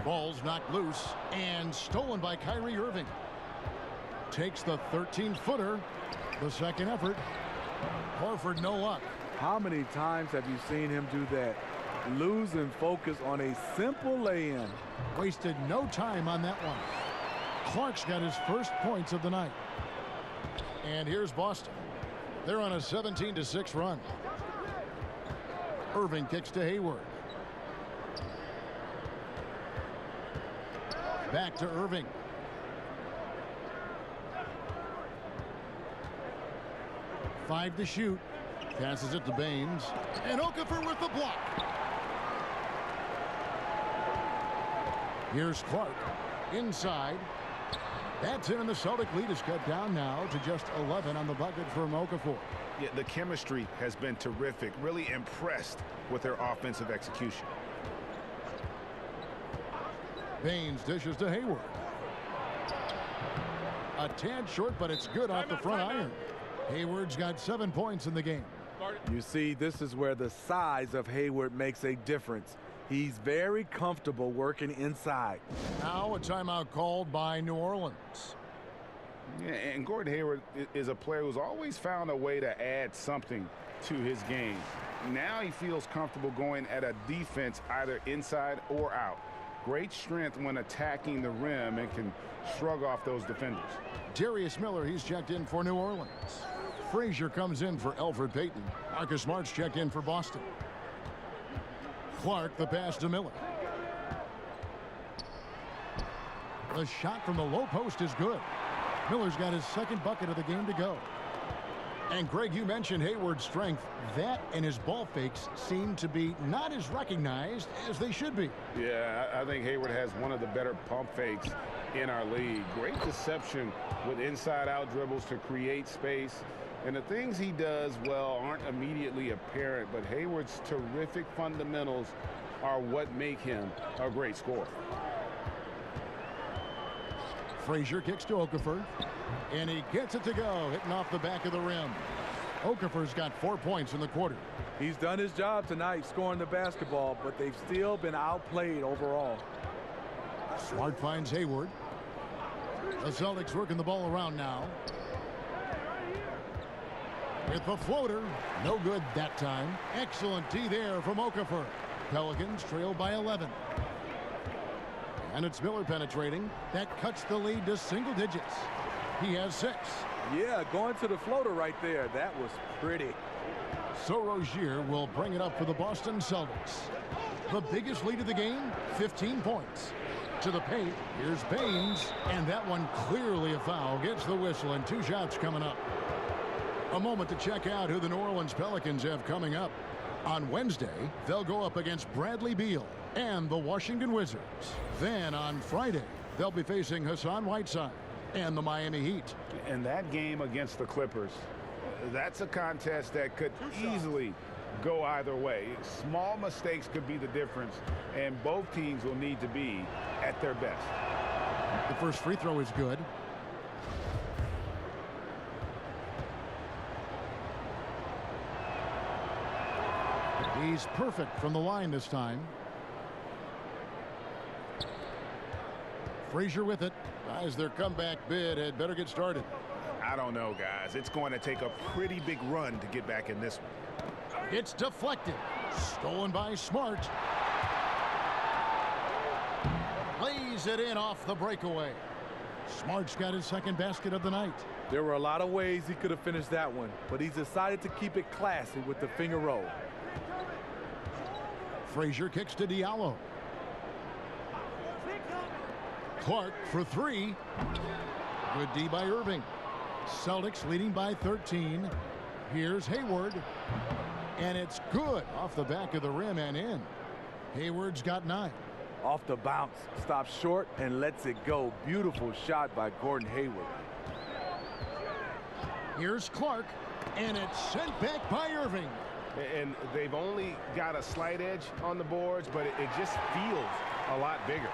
Ball's knocked loose and stolen by Kyrie Irving. Takes the 13-footer. The second effort. Horford no luck. How many times have you seen him do that? Losing focus on a simple lay-in. Wasted no time on that one. Clark's got his first points of the night. And here's Boston. They're on a 17-6 run. Irving kicks to Hayward. Back to Irving. Five to shoot. Passes it to Baines. And Okafor with the block. Here's Clark. Inside. That's in, and the Celtic lead is cut down now to just 11 on the bucket from Okafor. Yeah, the chemistry has been terrific. Really impressed with their offensive execution. Baines dishes to Hayward. A tad short, but it's good off the front iron. Hayward's got 7 points in the game. You see, this is where the size of Hayward makes a difference. He's very comfortable working inside. Now a timeout called by New Orleans. Yeah, and Gordon Hayward is a player who's always found a way to add something to his game. Now he feels comfortable going at a defense either inside or out. Great strength when attacking the rim and can shrug off those defenders. Darius Miller, he's checked in for New Orleans. Frazier comes in for Elfrid Payton. Marcus Smart's checked in for Boston. Clark, the pass to Miller. The shot from the low post is good. Miller's got his second bucket of the game to go. And Greg, you mentioned Hayward's strength. That and his ball fakes seem to be not as recognized as they should be. Yeah, I think Hayward has one of the better pump fakes in our league. Great deception with inside-out dribbles to create space. And the things he does well aren't immediately apparent, but Hayward's terrific fundamentals are what make him a great scorer. Frazier kicks to Okafor, and he gets it to go, hitting off the back of the rim. Okafor's got 4 points in the quarter. He's done his job tonight scoring the basketball, but they've still been outplayed overall. Smart finds Hayward. The Celtics working the ball around now. With the floater, no good that time. Excellent D there from Okafor. Pelicans trail by 11. And it's Miller penetrating. That cuts the lead to single digits. He has 6. Yeah, going to the floater right there. That was pretty. So Rozier will bring it up for the Boston Celtics. The biggest lead of the game, 15 points. To the paint, here's Baines. And that one clearly a foul. Gets the whistle, and 2 shots coming up. A moment to check out who the New Orleans Pelicans have coming up. On Wednesday, they'll go up against Bradley Beal and the Washington Wizards. Then on Friday, they'll be facing Hassan Whiteside and the Miami Heat. And that game against the Clippers, that's a contest that could easily go either way. Small mistakes could be the difference, and both teams will need to be at their best. The first free throw is good. He's perfect from the line this time. Frazier with it. As their comeback bid had better get started. I don't know, guys. It's going to take a pretty big run to get back in this one. It's deflected. Stolen by Smart. Lays it in off the breakaway. Smart's got his second basket of the night. There were a lot of ways he could have finished that one, but he's decided to keep it classy with the finger roll. Frazier kicks to Diallo. Clark for 3. Good D by Irving. Celtics leading by 13. Here's Hayward. And it's good off the back of the rim and in. Hayward's got 9. Off the bounce, stops short and lets it go. Beautiful shot by Gordon Hayward. Here's Clark, and it's sent back by Irving. And they've only got a slight edge on the boards, but it just feels a lot bigger.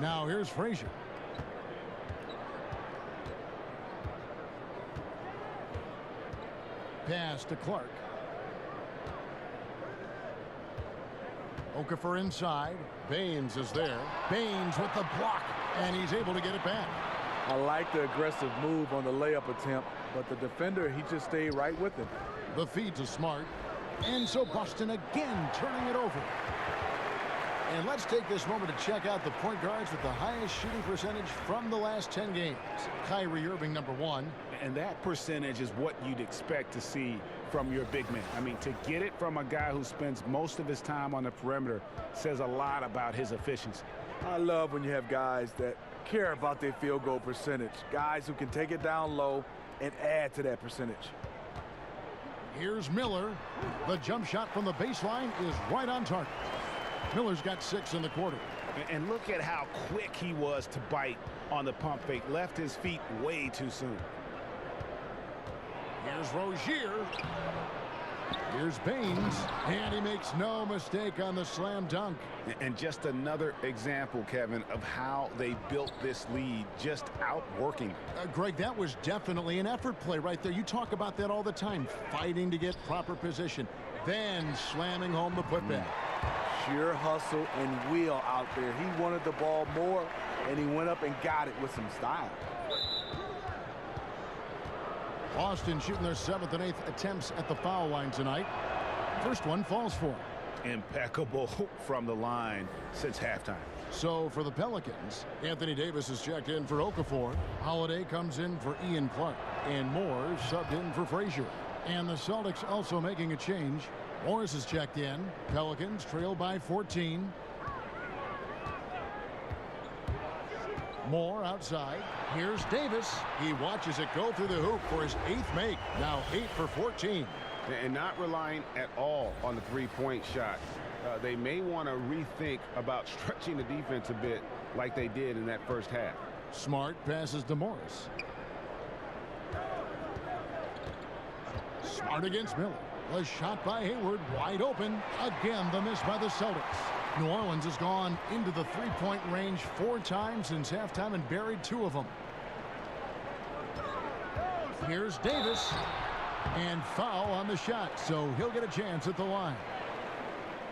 Now here's Frazier. Pass to Clark. Okafor inside. Baines is there. Baines with the block, and he's able to get it back. I like the aggressive move on the layup attempt, but the defender, he just stayed right with him. The feed to Smart. And so Boston again turning it over. And let's take this moment to check out the point guards with the highest shooting percentage from the last 10 games. Kyrie Irving, number 1. And that percentage is what you'd expect to see from your big man. I mean, to get it from a guy who spends most of his time on the perimeter says a lot about his efficiency. I love when you have guys that care about their field goal percentage. Guys who can take it down low and add to that percentage. Here's Miller. The jump shot from the baseline is right on target. Miller's got 6 in the quarter. And look at how quick he was to bite on the pump fake. Left his feet way too soon. Here's Rozier. Here's Baines. And he makes no mistake on the slam dunk. And just another example, Kevin, of how they built this lead, just outworking. Greg, that was definitely an effort play right there. You talk about that all the time, fighting to get proper position, then slamming home the putback. Sheer hustle and will out there. He wanted the ball more, and he went up and got it with some style. Boston shooting their 7th and 8th attempts at the foul line tonight. First one falls for him. Impeccable from the line since halftime. So for the Pelicans, Anthony Davis is checked in for Okafor. Holiday comes in for Ian Clark. And Moore subbed in for Frazier. And the Celtics also making a change. Morris is checked in. Pelicans trail by 14. Moore outside. Here's Davis. He watches it go through the hoop for his 8th make. Now 8 for 14. And not relying at all on the three-point shot. They may want to rethink about stretching the defense a bit like they did in that first half. Smart passes to Morris. Smart against Miller. A shot by Hayward, wide open. Again, the miss by the Celtics. New Orleans has gone into the three-point range 4 times since halftime and buried 2 of them. Here's Davis. And foul on the shot, so he'll get a chance at the line.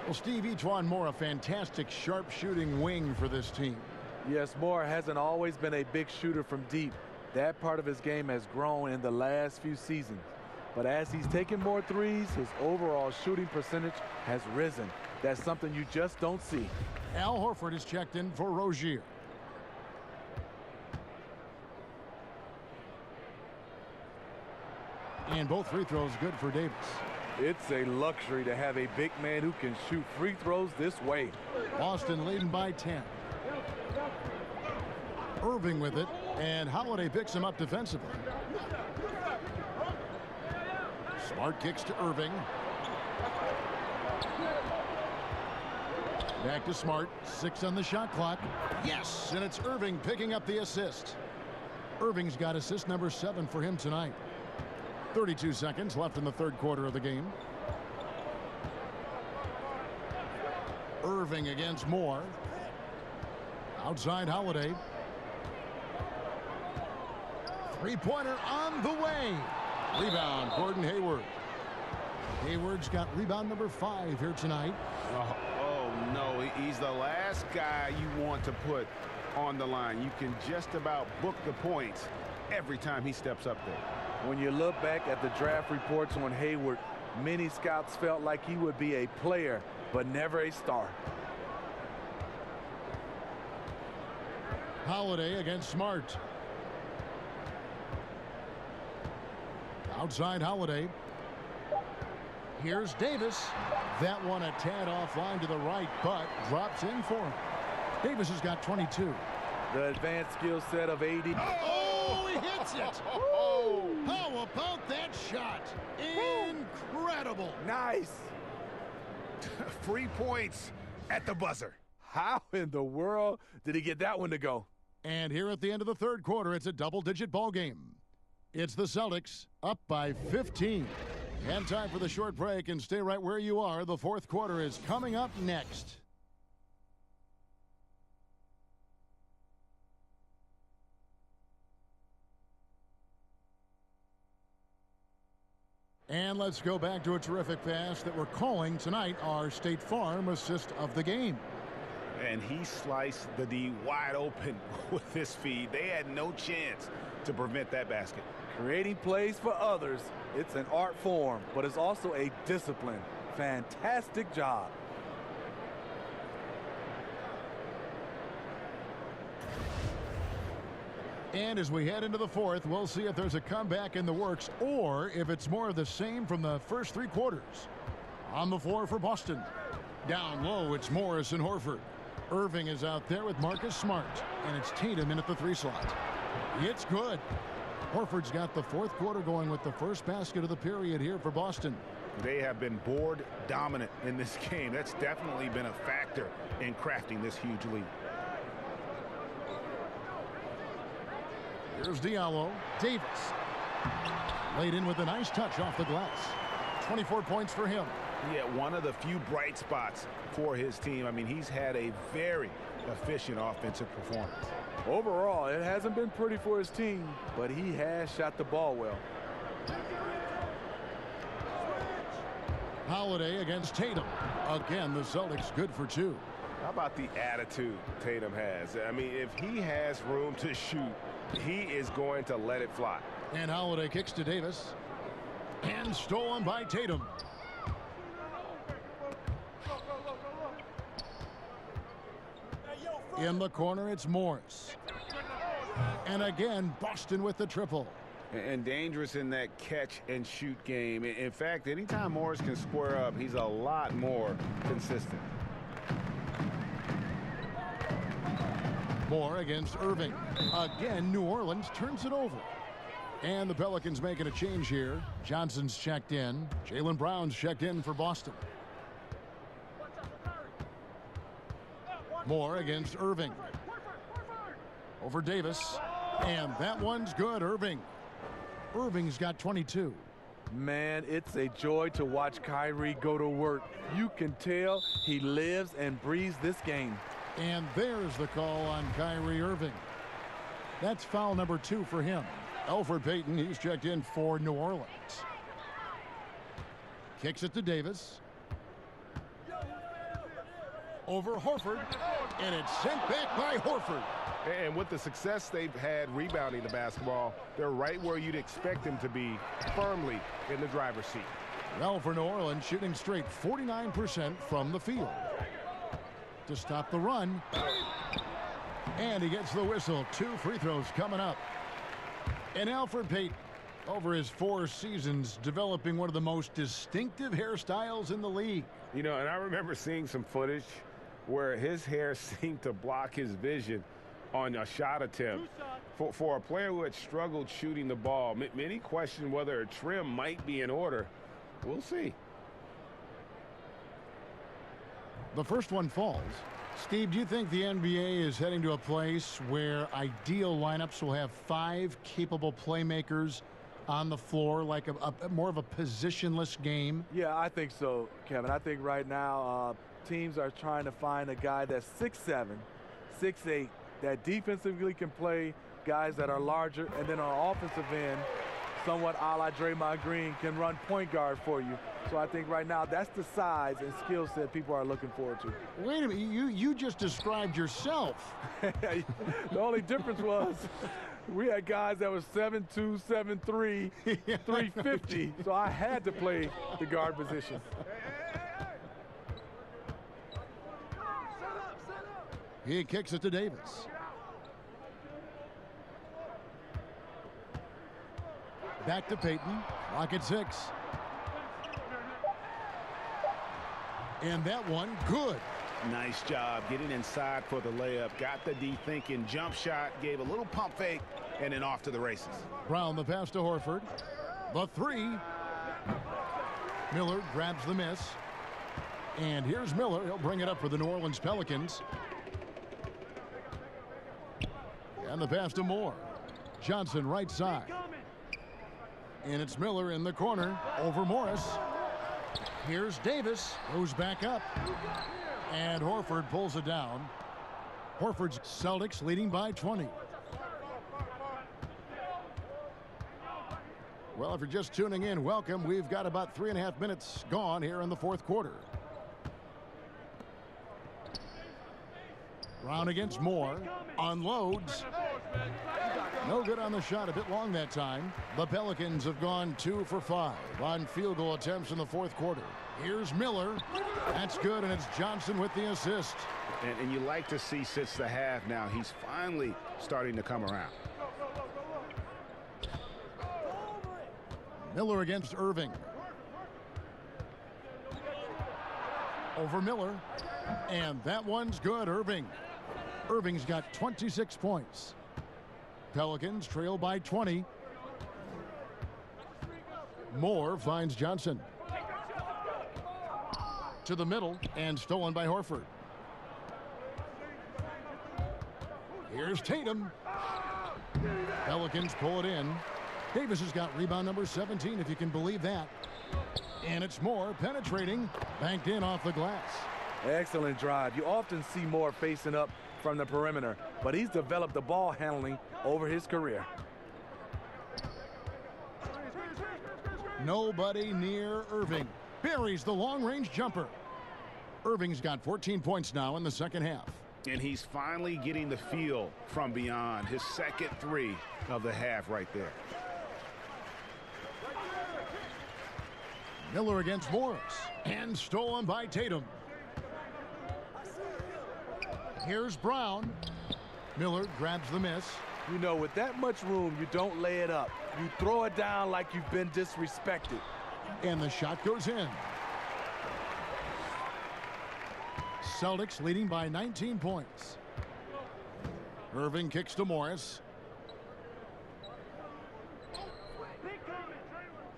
Well, Steve, E'Twaun Moore, a fantastic sharp-shooting wing for this team. Yes, Moore hasn't always been a big shooter from deep. That part of his game has grown in the last few seasons. But as he's taken more threes, his overall shooting percentage has risen. That's something you just don't see. Al Horford is checked in for Rozier. And both free throws good for Davis. It's a luxury to have a big man who can shoot free throws this way. Boston leading by 10. Irving with it, and Holiday picks him up defensively. Smart kicks to Irving. Back to Smart. 6 on the shot clock. Yes, and it's Irving picking up the assist. Irving's got assist number 7 for him tonight. 32 seconds left in the 3rd quarter of the game. Irving against Moore. Outside Holiday. Three-pointer on the way. Rebound, Gordon Hayward. Hayward's got rebound number 5 here tonight. Oh, no, he's the last guy you want to put on the line. You can just about book the points every time he steps up there. When you look back at the draft reports on Hayward, many scouts felt like he would be a player, but never a star. Holiday against Smart. Outside Holiday. Here's Davis. That one a tad offline to the right, but drops in for him. Davis has got 22. The advanced skill set of AD. Oh! Oh, he hits it. How about that shot? Incredible. Nice. 3 points at the buzzer. How in the world did he get that one to go? And here at the end of the third quarter, it's a double-digit ball game. It's the Celtics up by 15. And time for the short break, and stay right where you are. The fourth quarter is coming up next. And let's go back to a terrific pass that we're calling tonight our State Farm assist of the game. And he sliced the D wide open with this feed. They had no chance to prevent that basket. Creating plays for others, it's an art form, but it's also a discipline. Fantastic job. And as we head into the fourth, we'll see if there's a comeback in the works or if it's more of the same from the first three quarters. On the floor for Boston. Down low, it's Morris and Horford. Irving is out there with Marcus Smart, and it's Tatum in at the 3 slot. It's good. Horford's got the fourth quarter going with the first basket of the period here for Boston. They have been board dominant in this game. That's definitely been a factor in crafting this huge lead. Here's Diallo. Davis. Laid in with a nice touch off the glass. 24 points for him. Yeah, one of the few bright spots for his team. I mean, he's had a very efficient offensive performance. Overall, it hasn't been pretty for his team, but he has shot the ball well. Holiday against Tatum. Again, the Celtics good for 2. How about the attitude Tatum has? I mean, if he has room to shoot, he is going to let it fly. And Holiday kicks to Davis. And stolen by Tatum. In the corner, it's Morris. And again, Boston with the triple. And dangerous in that catch and shoot game. In fact, anytime Morris can square up, he's a lot more consistent. Moore against Irving. Again, New Orleans turns it over. And the Pelicans making a change here. Johnson's checked in. Jaylen Brown's checked in for Boston. Moore against Irving. Over Davis. And that one's good, Irving. Irving's got 22. Man, it's a joy to watch Kyrie go to work. You can tell he lives and breathes this game. And there's the call on Kyrie Irving. That's foul number 2 for him. Elfrid Payton, he's checked in for New Orleans. Kicks it to Davis. Over Horford. And it's sent back by Horford. And with the success they've had rebounding the basketball, they're right where you'd expect them to be, firmly in the driver's seat. Well, for New Orleans, shooting straight 49% from the field. To stop the run. And he gets the whistle. 2 free throws coming up. And Elfrid Payton, over his 4 seasons, developing one of the most distinctive hairstyles in the league. You know, and I remember seeing some footage where his hair seemed to block his vision on a shot attempt. For a player who had struggled shooting the ball, many question whether a trim might be in order. We'll see. The first one falls. Steve, do you think the NBA is heading to a place where ideal lineups will have 5 capable playmakers on the floor, like a more of a positionless game? Yeah, I think so, Kevin. I think right now teams are trying to find a guy that's 6'7", 6'8", that defensively can play, guys that are larger, and then on offensive end, somewhat a la Draymond Green, can run point guard for you. So I think right now that's the size and skill set people are looking forward to. Wait a minute, you just described yourself. The only difference was we had guys that was 7'2", 7'3", 350, so I had to play the guard position. He kicks it to Davis. Back to Payton. Clock at 6. And that one, good. Nice job getting inside for the layup. Got the D thinking. Jump shot. Gave a little pump fake. and then off to the races. Brown the pass to Horford. The three. Miller grabs the miss. And here's Miller. He'll bring it up for the New Orleans Pelicans. And the pass to Moore. Johnson right side. And it's Miller in the corner over Morris. Here's Davis, who's back up. And Horford pulls it down. Horford's Celtics leading by 20. Well, if you're just tuning in, welcome. We've got about 3.5 minutes gone here in the fourth quarter. Brown against Moore. Unloads. No good on the shot. A bit long that time. The Pelicans have gone 2 for 5 on field goal attempts in the fourth quarter. Here's Miller. That's good, and it's Johnson with the assist. And you like to see since the half now, he's finally starting to come around. Miller against Irving. Over Miller. And that one's good. Irving's got 26 points. Pelicans trail by 20. Moore finds Johnson. To the middle and stolen by Horford. Here's Tatum. Pelicans pull it in. Davis has got rebound number 17, if you can believe that. And it's Moore penetrating, banked in off the glass. Excellent drive. You often see Moore facing up from the perimeter, but he's developed the ball handling over his career. Nobody near Irving. Buries the long-range jumper. Irving's got 14 points now in the second half. And he's finally getting the feel from beyond. His second three of the half right there. Miller against Morris. And stolen by Tatum. Here's Brown. Miller grabs the miss. You know, with that much room, you don't lay it up. You throw it down like you've been disrespected. And the shot goes in. Celtics leading by 19 points. Irving kicks to Morris.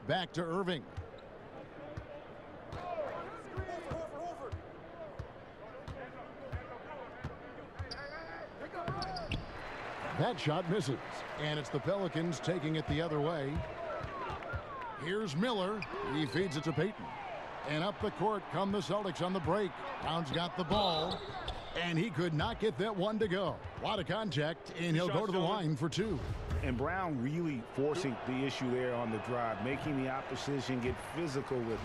Back to Irving. That shot misses, and it's the Pelicans taking it the other way. Here's Miller. He feeds it to Payton. And up the court come the Celtics on the break. Brown's got the ball, and he could not get that one to go. A lot of contact, and he'll go to the line for 2. And Brown really forcing the issue there on the drive, making the opposition get physical with it.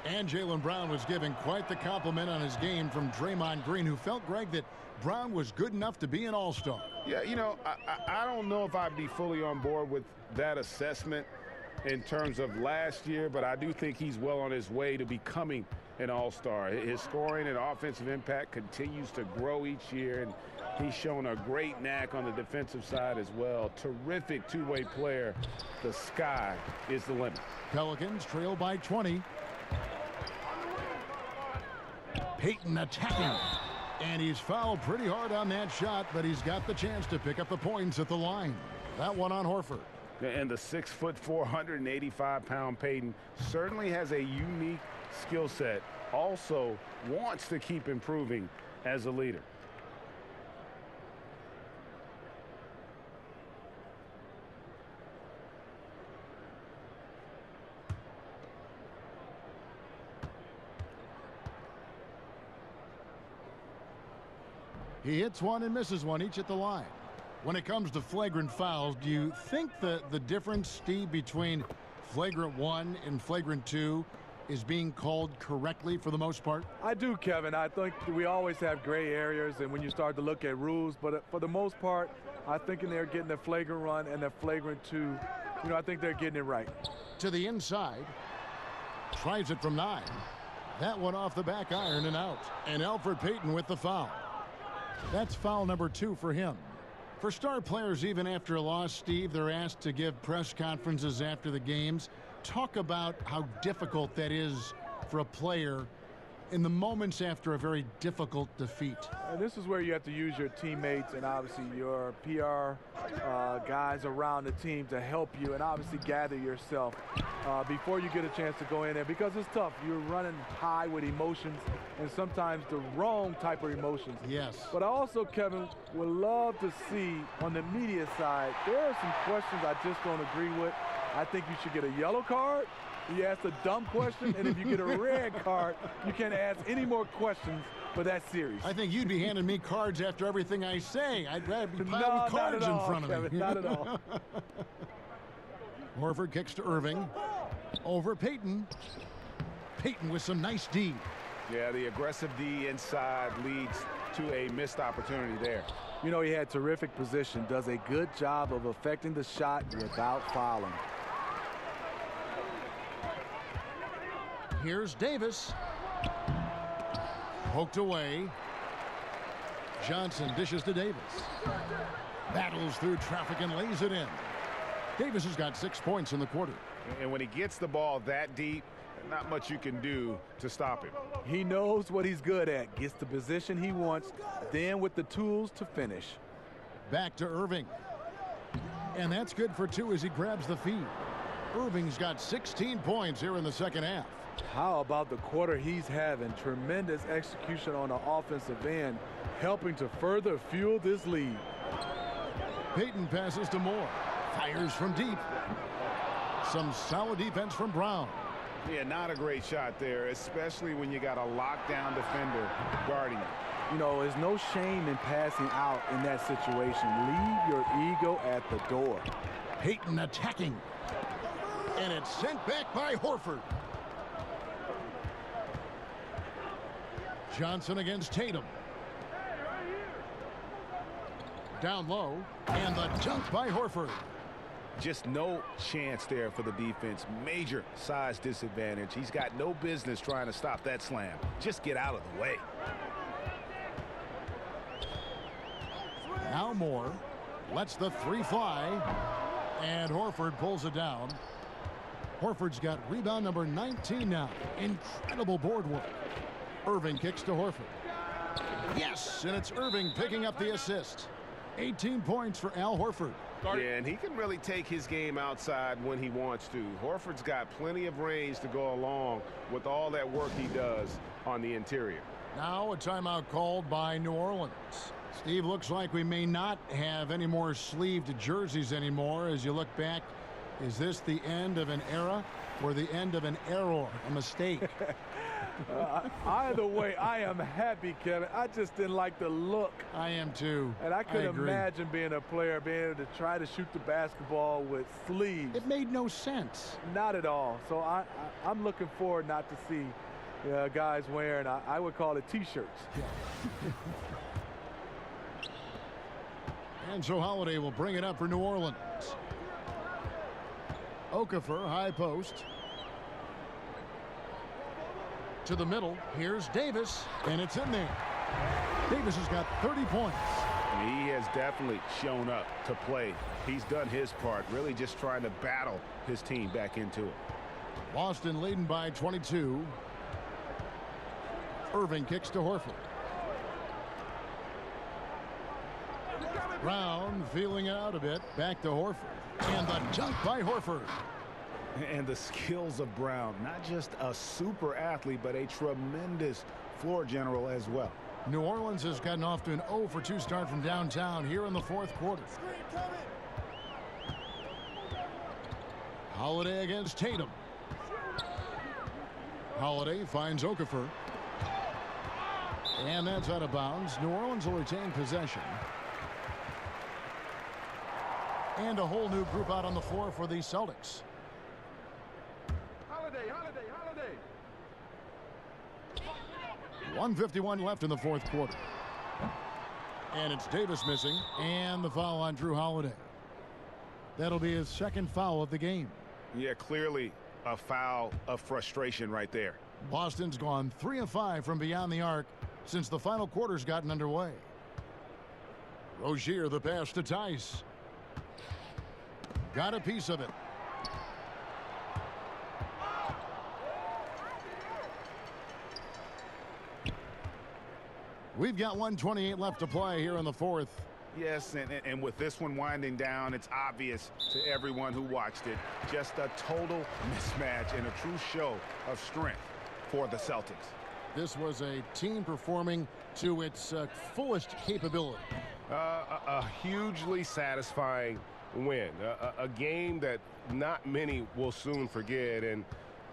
And Jaylen Brown was given quite the compliment on his game from Draymond Green, who felt, Greg, that Brown was good enough to be an all-star. Yeah, you know, I don't know if I'd be fully on board with that assessment in terms of last year, but I do think he's well on his way to becoming an all-star. His scoring and offensive impact continues to grow each year, and he's shown a great knack on the defensive side as well. Terrific two-way player. The sky is the limit. Pelicans trail by 20. Payton attacking. And he's fouled pretty hard on that shot, but he's got the chance to pick up the points at the line. That one on Horford. And the 6'4", 185-pound Payton certainly has a unique skill set. Also wants to keep improving as a leader. He hits one and misses one, each at the line. When it comes to flagrant fouls, do you think the difference, Steve, between flagrant 1 and flagrant 2 is being called correctly for the most part? I do, Kevin. I think we always have gray areas, and when you start to look at rules, but for the most part, I think they're getting the flagrant 1 and the flagrant 2. You know, I think they're getting it right. To the inside. Tries it from 9. That one off the back iron and out. And Elfrid Payton with the foul. That's foul number 2 for him. For star players, even after a loss, Steve, they're asked to give press conferences after the games. Talk about how difficult that is for a player in the moments after a very difficult defeat. And this is where you have to use your teammates and obviously your PR guys around the team to help you and obviously gather yourself before you get a chance to go in there, because it's tough. You're running high with emotions and sometimes the wrong type of emotions. Yes. But I also, Kevin, would love to see on the media side, there are some questions I just don't agree with. I think you should get a yellow card. You ask a dumb question, and if you get a red card, you can't ask any more questions for that series. I think you'd be handing me cards after everything I say. I'd rather be piling cards in front of Kevin, me. Not at all. Horford kicks to Irving. Over Payton. Payton with some nice D. Yeah, the aggressive D inside leads to a missed opportunity there. You know, he had terrific position, does a good job of affecting the shot without fouling. Here's Davis. Poked away. Johnson dishes to Davis. Battles through traffic and lays it in. Davis has got 6 points in the quarter. And when he gets the ball that deep, not much you can do to stop him. He knows what he's good at, gets the position he wants, then with the tools to finish. Back to Irving. And that's good for 2 as he grabs the feed. Irving's got 16 points here in the second half. How about the quarter he's having? Tremendous execution on the offensive end, helping to further fuel this lead. Payton passes to Moore. Fires from deep. Some solid defense from Brown. Yeah, not a great shot there, especially when you got a lockdown defender guarding you. You know, there's no shame in passing out in that situation. Leave your ego at the door. Payton attacking. And it's sent back by Horford. Johnson against Tatum. Down low. And the dunk by Horford. Just no chance there for the defense. Major size disadvantage. He's got no business trying to stop that slam. Just get out of the way. Now Moore lets the 3 fly. And Horford pulls it down. Horford's got rebound number 19 now. Incredible board work. Irving kicks to Horford. Yes, and it's Irving picking up the assist. 18 points for Al Horford. Yeah, and he can really take his game outside when he wants to. Horford's got plenty of range to go along with all that work he does on the interior. Now a timeout called by New Orleans. Steve, looks like we may not have any more sleeved jerseys anymore. As you look back, is this the end of an era or the end of an error, a mistake? Either way, I am happy, Kevin. I just didn't like the look. I am too. And I could imagine being a player, being able to try to shoot the basketball with sleeves. It made no sense. Not at all. So I'm looking forward not to see guys wearing, I would call it T-shirts. Yeah. And so Holiday will bring it up for New Orleans. Okafor, high post. To the middle. Here's Davis, and it's in there. Davis has got 30 points. He has definitely shown up to play. He's done his part, really just trying to battle his team back into it. Boston leading by 22. Irving kicks to Horford. Brown feeling it out a bit. Back to Horford. And the dunk by Horford. And the skills of Brown, not just a super athlete, but a tremendous floor general as well. New Orleans has gotten off to an 0-for-2 start from downtown here in the fourth quarter. Holiday against Tatum. Holiday finds Okafor. And that's out of bounds. New Orleans will retain possession. And a whole new group out on the floor for the Celtics. Holiday. 1:51 left in the fourth quarter. And it's Davis missing. And the foul on Drew Holiday. That'll be his second foul of the game. Yeah, clearly a foul of frustration right there. Boston's gone 3 of 5 from beyond the arc since the final quarter's gotten underway. Rozier, the pass to Tice. Got a piece of it. We've got 1:28 left to play here in the fourth. Yes, and with this one winding down, it's obvious to everyone who watched it. Just a total mismatch and a true show of strength for the Celtics. This was a team performing to its fullest capability. A hugely satisfying win. A game that not many will soon forget. And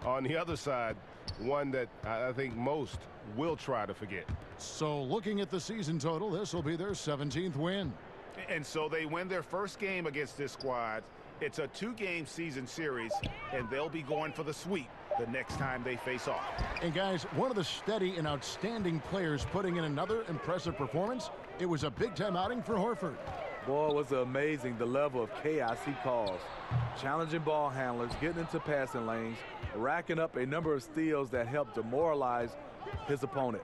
on the other side, one that I think most will try to forget. So looking at the season total, this will be their 17th win. And so they win their first game against this squad. It's a 2-game season series, and they'll be going for the sweep the next time they face off. And guys, one of the steady and outstanding players putting in another impressive performance. It was a big-time outing for Horford. Boy, it was amazing the level of chaos he caused. Challenging ball handlers, getting into passing lanes, racking up a number of steals that helped demoralize his opponent.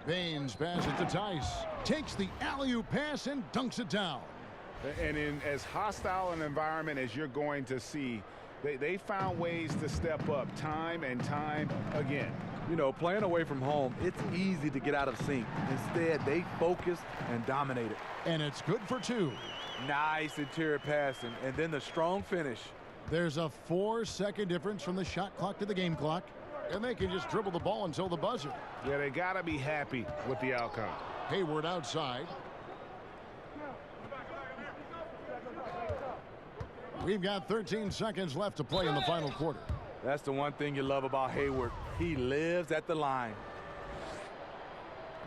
Baines passes it to Tice. Takes the alley-oop pass and dunks it down. And in as hostile an environment as you're going to see, they found ways to step up time and time again. You know, playing away from home, it's easy to get out of sync. Instead, they focused and dominated. And it's good for 2. Nice interior passing, and then the strong finish. There's a 4-second difference from the shot clock to the game clock, and they can just dribble the ball until the buzzer. Yeah, they got to be happy with the outcome. Hayward outside. We've got 13 seconds left to play in the final quarter. That's the one thing you love about Hayward. He lives at the line.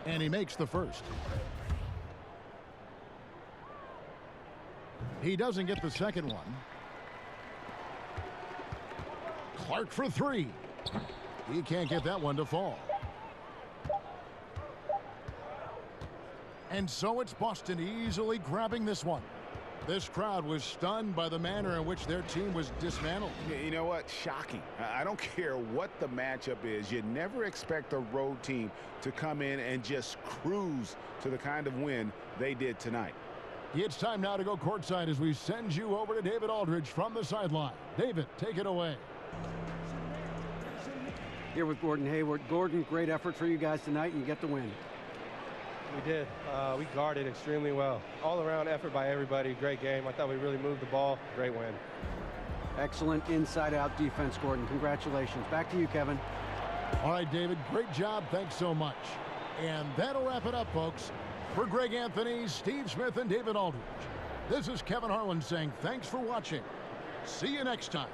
And he makes the first. He doesn't get the second one. Clark for 3. He can't get that one to fall. And so it's Boston easily grabbing this one. This crowd was stunned by the manner in which their team was dismantled. You know what? Shocking. I don't care what the matchup is. You never expect a road team to come in and just cruise to the kind of win they did tonight. It's time now to go courtside as we send you over to David Aldridge from the sideline. David, take it away. Here with Gordon Hayward. Gordon, great effort for you guys tonight, and you get the win. We did. We guarded extremely well. All-around effort by everybody. Great game. I thought we really moved the ball. Great win. Excellent inside-out defense, Gordon. Congratulations. Back to you, Kevin. All right, David, great job. Thanks so much. And that'll wrap it up, folks. For Greg Anthony, Steve Smith, and David Aldridge, this is Kevin Harlan saying thanks for watching. See you next time.